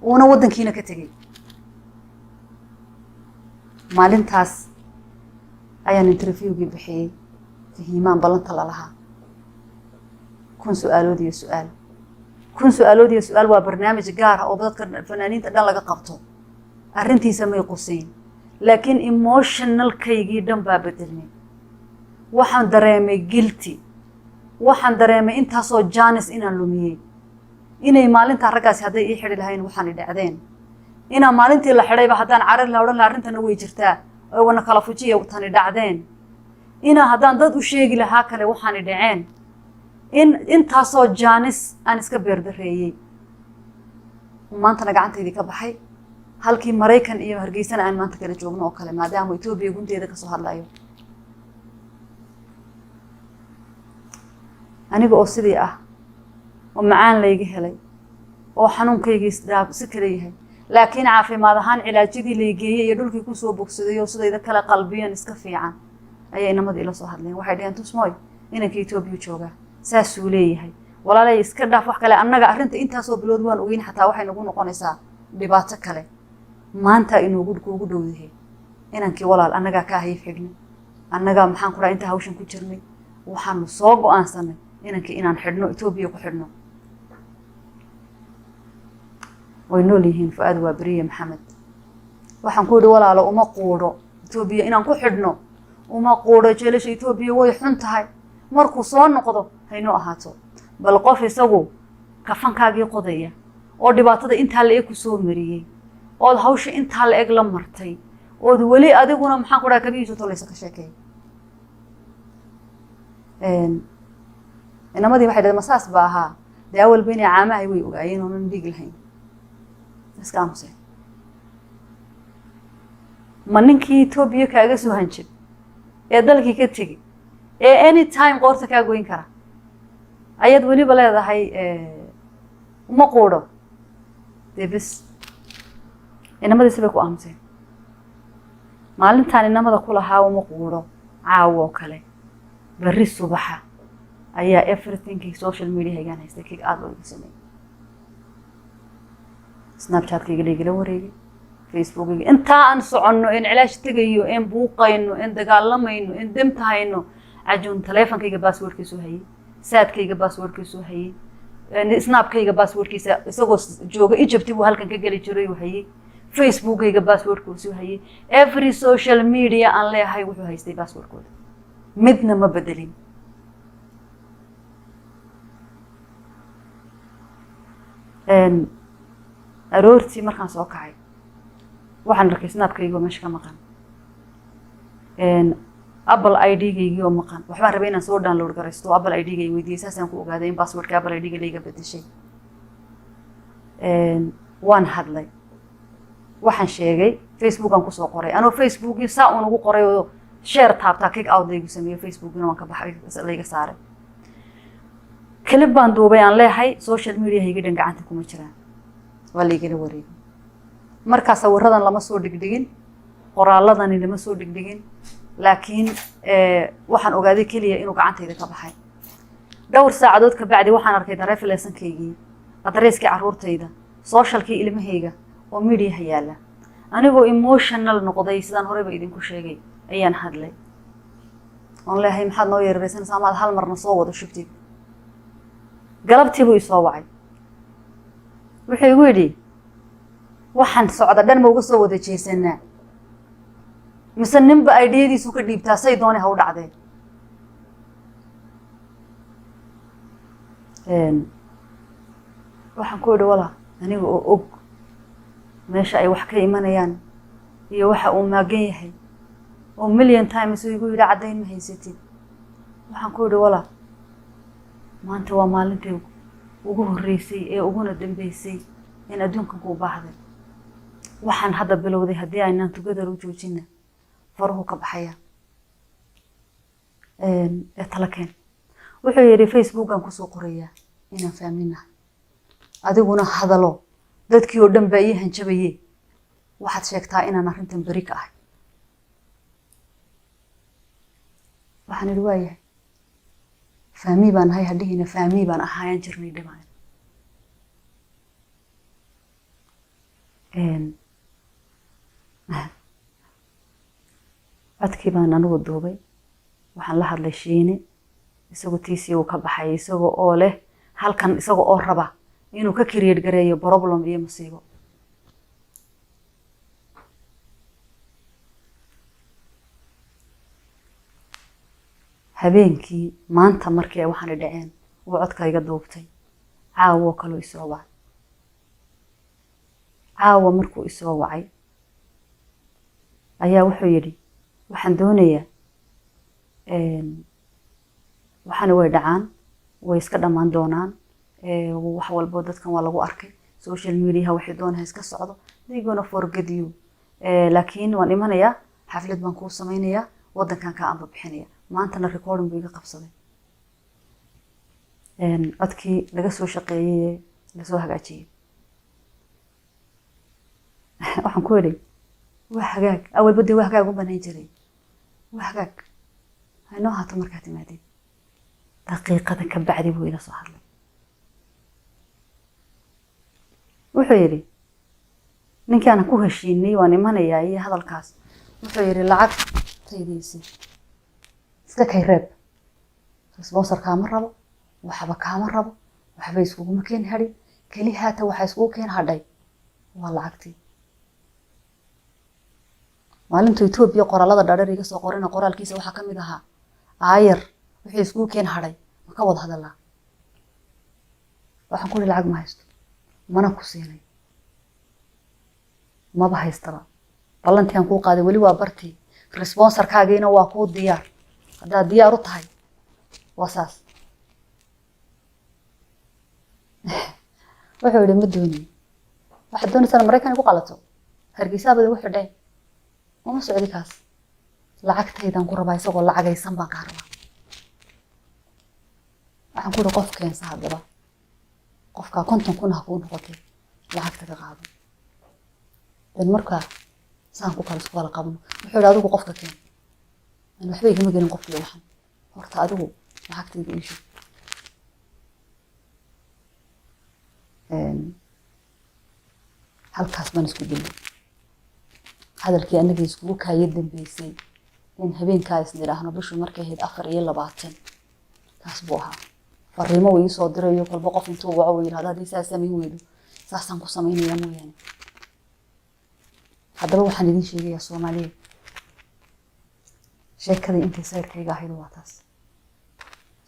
una wadankiina ka tagay maalintaas ayaan interviewgii bixiyay fahimaan ballanta la lahaa kun su'aalood iyo su'aal waa barnaamij gaar ah oo dadka fanaaniinta dhan laga qabto arrintiisa may quseyn laakiin emotional kaygii dhan baa bedelmay waxaan dareemay guilty waxaan dareemay intaasoo jaanis inaan lumiyay inay maalinta raggaasi hadday ii xidhi lahayn waxaan dhacdeen ina maalintii la xidhayba haddaan carar la oran arrintana way jirtaa oo wana kala fujiyo tani dhacdeen ina haddaan dad u sheegi lahaa kale waxaan dhaceen intaasoo jaanis aan iska beerdareeyay maantana gacanteedii ka baxay halkii Mareykan iyo Hargeysana aan maanta kala joogno oo kale maadaama Itoobiya gunteeda ka soo hadlayo aniga oo sidii ah oo macaan layga helay oo xanuunkayga isdaab si kale yahay laakiin caafimaad ahaan cilaajidii leegeeyay iyo dhulkii ku soo bogsaday oo sidayda kala qalbiyan iska fiican ayay inamadii la soo hadleen waxay dhaheen tusmooy inanka Itoobiya jooga saas uu leeyahay walaalay iska dhaaf wax kale annaga arrinta intaas oo bilood waan ogeyn xataa waxay nagu noqonaysaa dhibaato kale maanta inuu kuugu dhowdahay inankii walaal annaga ka hayf xigna annaga maxaan ku inta hawshan ku jirnay waxaan soo go'aansanay inankii inaan xidhno Itoobiya ku xidhno way nool yihiin Fuad waa Bariye Maxamed waxaan ku yiri walaalo uma quudo Itoobiya inaan ku xidhno uma quudo jeelasha Itoobiya way xun tahay markuu soo noqdo hayno ahaato bal qof isagu kafankaagii qodaya oo dhibaatada inta la ku soo mariyay oo hawsha inta la eg la martay oo wali adiguna maxaan ku kabiiso toleysa ka sheekay inamadii waxay dhadeen masaas baaha daawal been caamahay way ogaayeen oo aan dhig lahayn iska amse maninkii Itoobiya kaaga soo hanjib ee dalkii ka tagi ee anytime qoorta ka goyn kara ayad waliba leedahay uma quudo debis inamadii sabay ku amse maalintan inamada kula haa uma quudo caawo kale bari subaxa ayaa everything social media ayaan haystay kig aad loo sameeyay Snapchat kayga leegala wareegay Facebook inta aan soconno in cilaash tagayo in buuqayno in dagaalamayno in damtahayno ajuun teleefankayga passwordkiisu hayay saadkayga passwordkiisu hayay Snapkayga passwordkiisa isagoo jooga Egypt buu halkan ka gali jiray hayay Facebookayga passwordkiisu hayay every social media aan leeyahay wuxuu haystay passwordkooda midna ma bedelin aroortii markaan soo kacay waxaan arkay Snapkayga meesha ka maqan Apple ID-gayga oo maqan waxbaan rabay inaan soo download garaysto Apple ID-gayga weydiisay saasaan ku ogaaday in passwordka Apple ID-ga leega bedeshay waan hadlay waxaan sheegay Facebook aan ku soo qoray anoo Facebook saa uun ugu qoray oo share taabta kick out laygu sameeyay Facebook-na waan ka baxay layga saaray clip baan duubay aan leeyahay social media hayga dhan gacanta kuma jiraan waa laygala wareegay markaas sawiradan lama soo dhigdhigin qoraaladani lama soo dhigdhigin laakiin waxaan ogaaday kaliya inuu gacantayda ka baxay dhowr saacadood ka bacdi waxaan arkay dareefleesankaygii adreeskii caruurtayda socialkii ilmahayga oo media yaala anigoo emotional noqday sidaan horeyba idinku sheegay ayaan hadlay on leeyahay maxaad noo yeeraysanaysaa maad hal marna soo wada shubtid galabtii buu isoo wacay wuxuu igu yidhi waxaan socda dhan ma uga soo wada jeesanaa mise ninba aidiyadiisu ka dhiibtaa say doonay ha u dhacdeen waxaan ku yidhi walaa aniga oo og meesha ay wax ka imanayaan iyo waxa uu maagan yahay oo million times igu yidhi caddayn ma haysatid waxaan ku yidhi walaa maanta waa maalintii ugu horreysay ee uguna dambeysay in adduunkan kuu baahday waxaan hadda bilowday haddii aynaan together u joojina faruhu ka baxaya talakeen wuxuu yidhi Facebook aan kusoo qorayaa inaan fahminahay adiguna hadalo dadkii oo dhan baa ii hanjabayay waxaad sheegtaa inaan arrintan beri ka ahay waxaan idhi waayahay fahmi baan ahay hadhihiina fahmi baan ahaayaan jirnay dhimaan codkii baan anigu duubay waxaan la hadlay Shiine isagoo tiisii uu ka baxay isagoo oo leh halkan isagoo oo raba inuu ka create gareeyo problem iyo musiibo habeenkii maanta markii ay waxaan dhaceen uu codkayga duubtay caawa kaloo isoo wacay caawa markuu isoo wacay ayaa wuxuu yidhi waxaan doonayaa waxaana way dhacaan way iska dhammaan doonaan wax walbo dadkan waa lagu arkay social media waxay doonayaan iska socdo they gonna forget you laakiin waan imanayaa xaflad baan kuu samaynayaa wadankan ka aan bixinaya maantana recording buu iga qabsaday codkii laga soo shaqeeyay la soo hagaajiyay waxaan ku yidhi waa hagaag awal badii waa hagaag u banayn jiray waa hagaag haynoo haato markaa timaadid daqiiqada ka bacdi buu ila soo hadlay wuxuu yidhi ninkii aan ku heshiinay waan imanayaa iyo hadalkaas wuxuu yidhi lacagtaydiisii iska kay reeb sponsor kaama rabo waxba kaama rabo waxba iskuguma keen hadhi keli haata waxa iskugu keen hadhay waa lacagtii maalinta Itoobiya qoraalada dhaadheer iga soo qorina qoraalkiisa waxa ka mid ahaa aayar wixii iskugu keen hadhay ma ka wada hadalaa waxaan ku lacag ma haysto mana ku siinay ma ba haystaba ballantii aan ku qaaday wali waa bartii sponsorkaagiina waa ku diyaar hadaa diyaar u tahay wasaas wuxuu yidhi ma dooni waxaad doonaysaa Mareykan ku qalato hargeysa bada wuxuu dhayn uma socdi kaas lacagtaydan ku rabaa isagoo lacagaysan baan ka rabaa waxaan ku qof keensa hadaba qofka konton kun ha ku noqotay lacagta ka qaado dan markaa saan ku kala qabno wuxuu yidhi adigu qofka keen أنا وحبي كم يقولون قفل وحن ورت أدو معك تيجي شو هالكاس ما نسكت جنبه هذا الكي أنا بيسكوك هيدن بيسي إن هبين كاس نراهنا بشو مركه هيد أفر يلا بعتن كاسبوها فريمه ويصدر يقول بقف انتو وعوين هذا دي ساسا ميويدو ساسا قصمين يمو يعني هذا هو حنيدين شيء يا سومالي sheekadii intii sayrkayga ahayd waa taas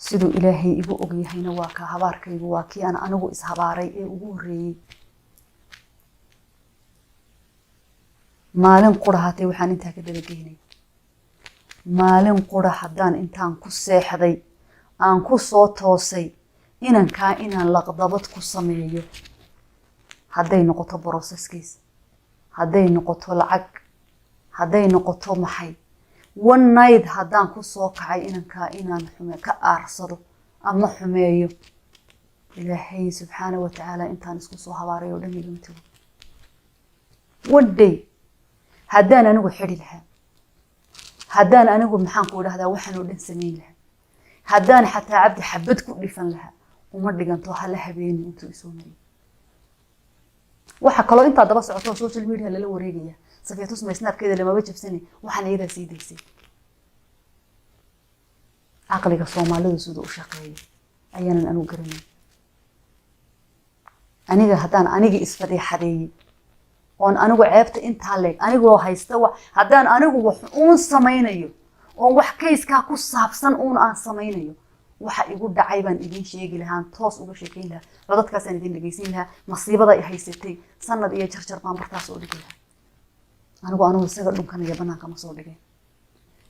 sidoo ilaahay igu ogyahayna waa ka habaarkaygu waa kii aan anigu is habaaray ee ugu horeeyay maalin qurahatay waxaan inta ka dalageynay maalin qura hadaan intaan ku seexday aan ku soo toosay inaan laqdabad ku sameeyo hadday noqoto processkiis, hadday noqoto lacag, hadday noqoto maxay one night haddaan ku soo kacay inaan ka aarsado ama xumeeyo ilaahay subxaanahu wa tacaala intaan isku soo habaaray oo dhan igama tago. one day haddaan anigu xidhi lahaa, haddaan anigu maxaan ku idhahdaa waxaan oo dhan samayn lahaa, haddaan xataa cabdi xabad ku dhifan lahaa uma dhiganto hala habeenin intuu isoo mariyo. waxa kaloo intaa daba socoto social media lala wareegaya safeetus ma snapkeeda lamaba jabsani waxaan iyada sii daysay. caqliga Soomaalidu sidoo u shaqeeyo ayaanan anigu garanay. aniga haddaan aniga isfadeexadeeyay oon anigu ceebta intaa leeg anigoo haysta haddaan anigu wax uun samaynayo oo wax kayskaa ku saabsan uun aan samaynayo waxa igu dhacay baan idin sheegi lahaa, toos uga sheekayn lahaa, dadkaasaan idin dhageysin lahaa, masiibada ay haysatay sanad iyo jarjar baan bartaas oo dhigi lahaa. anigu isaga dhunkanaya banaanka ma soo dhigay.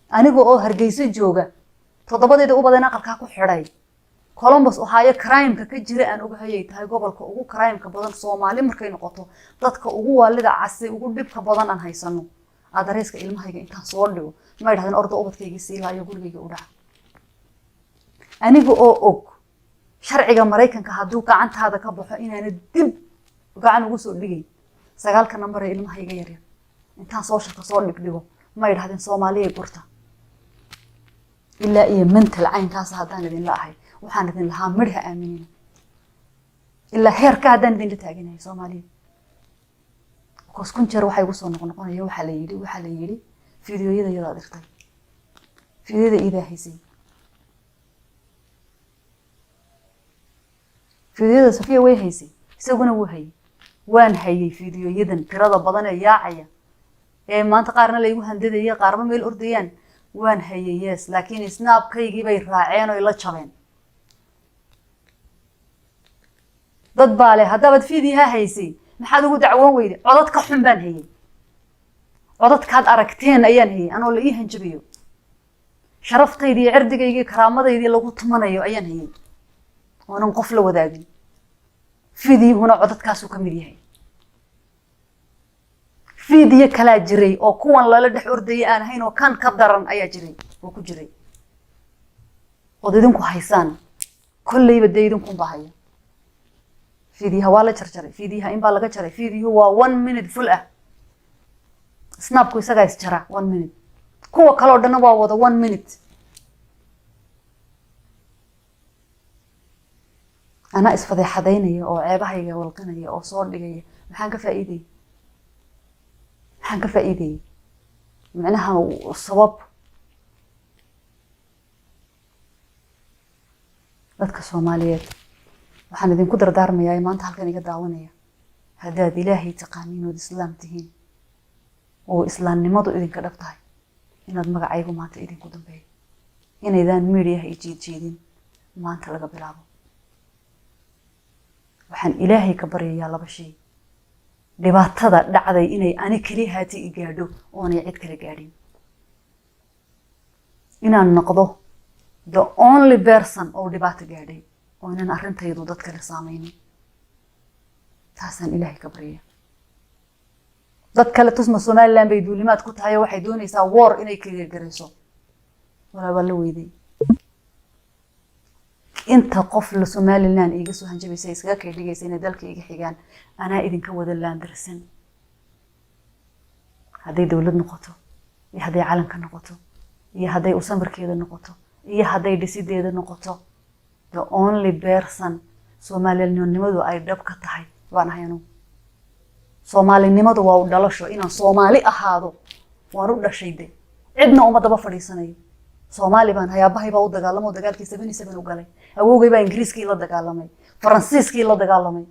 aniga oo Hargeysa jooga toddobadeeda u badan aqalka ku xidhay Columbus Ohio crime-ka ka jira aan uga hayay tahay gobolka ugu crime-ka badan Soomaali markay noqoto dadka ugu waalida casay ugu dhibka badan aan haysano. adareyska ilmahayga intaan soo dhigo ma yiraahdeen ordo ubadkayga si ilaa iyo gurigayga u dhac. aniga oo og sharciga Mareykanka hadduu gacantaada ka baxo inaana dib gacan ugu soo dhigay 9 number ee ilmahayga yar yar intaan soo shaqo soo dhigdhigo ma yiraahdeen Soomaaliya gurta ilaa iyo mental caynkaas haddaan idin la ahay waxaan idin lahaa midha aaminina ilaa heerka haddaan idin la taaganahay Soomaaliya. koos kun jeer waxay ugu soo noqonaya waxa la yiri fiidiyoyada yada dirtay fiidiyada ida haysay fiidiyada Safiya way haysay isaguna wuu hayay waan hayay fiidiyoyadan tirada badan ee yaacaya ee maanta qaarna la igu handadayay qaarba meel ordayaan waan hayay yes laakiin snapkaygii bay raaceen oo la jabeen. dad baale hadaba fiidiyaha haysay maxaad ugu dacwoon weyday codad ka xun baan hayay codadkaad aragteen ayaan hayay anoo la ii hanjabiyo sharaftaydi iyo cirdigayga karaamadaydi lagu tumanayo ayaan hayay oonan qof la wadaagin. fiidiyuhuna codadkaas uu ka mid yahay. fiidiyo kala jiray oo kuwan lala dhex ordayay aan ahayn oo kan ka daran ayaa jiray oo ku jiray oo idinku haysaan kullayba deydinku baahaya. fiidiyaha waa la jarjaray fiidiyaha in baa laga jaray fiidiyuhu waa 1 minute full ah snapku isaga is jara 1 minute kuwa kale oo dhan waa wada 1 minute. ana isfadeexadeynaya oo ceebahayga walqanaya oo soo dhigaya maxaan ka faa'iiday macnaha sabab dadka Soomaaliyeed waxaan idinku dardaarmayaa maanta halkan iga daawanaya haddaad Ilaahay taqaaniin oo islaam tihiin oo islaamnimadu idinka dhab tahay inaad magacaygu maanta idinku dambeeyo inaydaan media ay jiidin maanta laga bilaabo. waxaan Ilaahay ka baryayaa laba shay dhibaatada dhacday inay ani kaliya haati i gaadho oo aanay cid kale gaadhin inaan noqdo the only person oo dhibaato gaadhay oo inaan arrintaydu dad kale saameynin taasaan Ilaahay ka baryaa. dad kale tusma Somaliland bay duulimaad ku tahay waxay doonaysaa war inay ka gargarayso wala la weyday inta qof la Somaliland iga soo hanjabaysay iskaga ka dhigaysa inay dalka iga xigaan anaa idinka wada laandarsan hadday dawlad noqoto iyo hadday calanka noqoto iyo hadday u samarkeeda noqoto iyo hadday dhisideeda noqoto the only person Soomaalinimadu ay dhab ka tahay waan hayno. Soomaalinimadu waa u dhalasho inaan Soomaali ahaado waan u dhashay cidna uma daba fadhiisanayo. Soomaali baan hayaabahay baa u dagaalamay dagaalkii 77 u galay awowgay baa Ingiriiskii la dagaalamay Faransiiskii la dagaalamay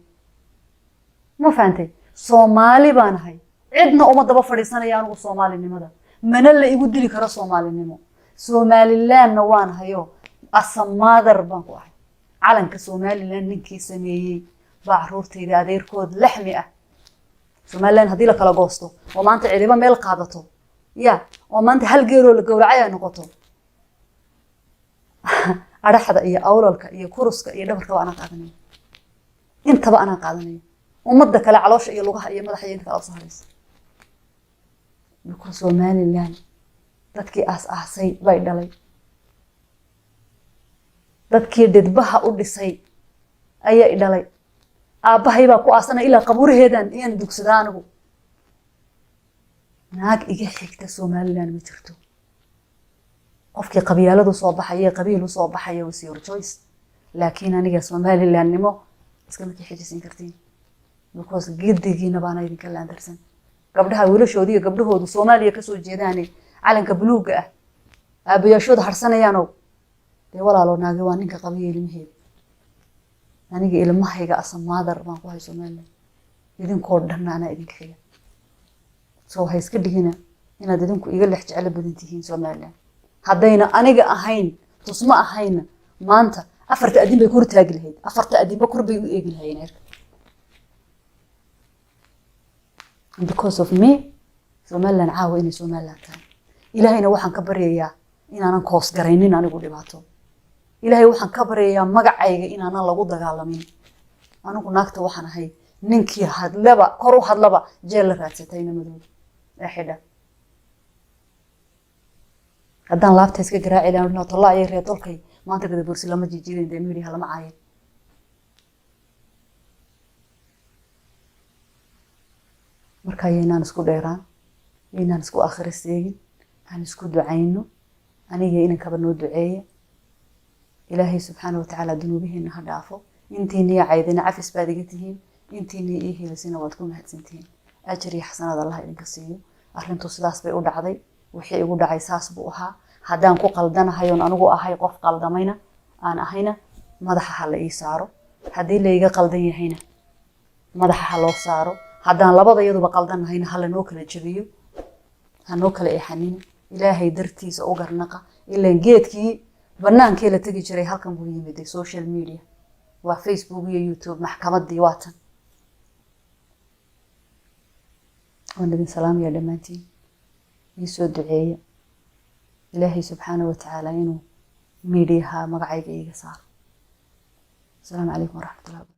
ma fahantay Soomaali baan hay cidna uma daba fadhiisanayo anigu Soomaalinimada mana la igu dili karo Soomaalinimo. Somaliland waan hayo asamaadar baan ku ahay calanka Somaliland ninkii sameeyay baa caruurtayda adeerkood laxmi ah. Somaliland hadii la kala goosto oo maanta ciidamo meel qaadato oo maanta hal geero la gowracay ay noqoto araxda iyo awlalka iyo kuruska iyo dhabarka ana qaadanay intaba ana qaadanay ummadda kale caloosha iyo lugaha iyo madaxa iyo inta kala soo haraysa because Somaliland dadkii aas-aasay bay dhalay dadkii dhidbaha u dhisay ayaa dhalay aabahay baa ku aasana ilaa qabuuraheedan iyaan dugsadaa anigu naag iga xigta Somaliland ma jirto qofkii qabyaaladu soo baxay qabiilu soo baxay oo sii choice laakiin aniga Somaliland nimo iska ma xijisin kartiin because gidigiina baan idinka laandarsan gabdhaha wiilashoodii iyo gabdhahoodu Soomaaliya ka soo jeedaan calanka buluuga ah aabayaashooda harsanayaan de walaalo naagi waa ninka qabiil ilmaheed aniga ilmahayga asamaadar baan ku hay Somaliland idinkoo dhan ana idinka xiga soo hay iska dhigina inaad idinku iga lex jecel badan tihiin Somaliland haddayna aniga ahayn tusma ahayn maanta afarta adin bay kor taagi lahayd afarta adin ba kor bay u eegi lahayn because of me Somaliland caawa inay Somaliland tahay ilaahayna waxaan ka baryayaa inaanan koos garaynin anigu dhibaato ilaahay waxaan ka baryayaa magacayga inaanan lagu dagaalamin anigu naagta waxaan ahay ninkii hadlaba kor u hadlaba jeel la raadsatayna madow xidha haddaan laabta iska garaaci lahayn tolaa ay reer tolkay maanta gada bursi lama jijiidin de media lama caayay marka inaan isku dheeraan inaan isku akhristeegin aan isku ducayno aniga inaan kaba noo duceeyo ilaahay subhanahu wa ta'ala dunuubihiina ha dhaafo intiina caydina cafis baad iga tihiin intiina ii helisina waad ku mahadsantihiin ajri xasanada Allah idinka siiyo arrintu sidaas bay u dhacday wixii igu dhacay saas buu ahaa haddaan ku qaldanahay oo anigu ahay qof qaldamayna aan ahayna madaxa ha la ii saaro haddii la iga qaldan yahayna madaxa ha loo saaro haddaan labada iyaduba qaldanahayna ha la noo kala jabiyo ha noo kala eexanina ilaahay dartiisa u garnaqa ilaan geedkii bannaankii la tagi jiray halkan buu yimid social media waa Facebook iyo YouTube maxkamadii waatan ونبي سلام يا دمانتي يسود دعية إلهي سبحانه وتعالى إنه ميديها مقعيق إيقا صار السلام عليكم ورحمة الله وبركاته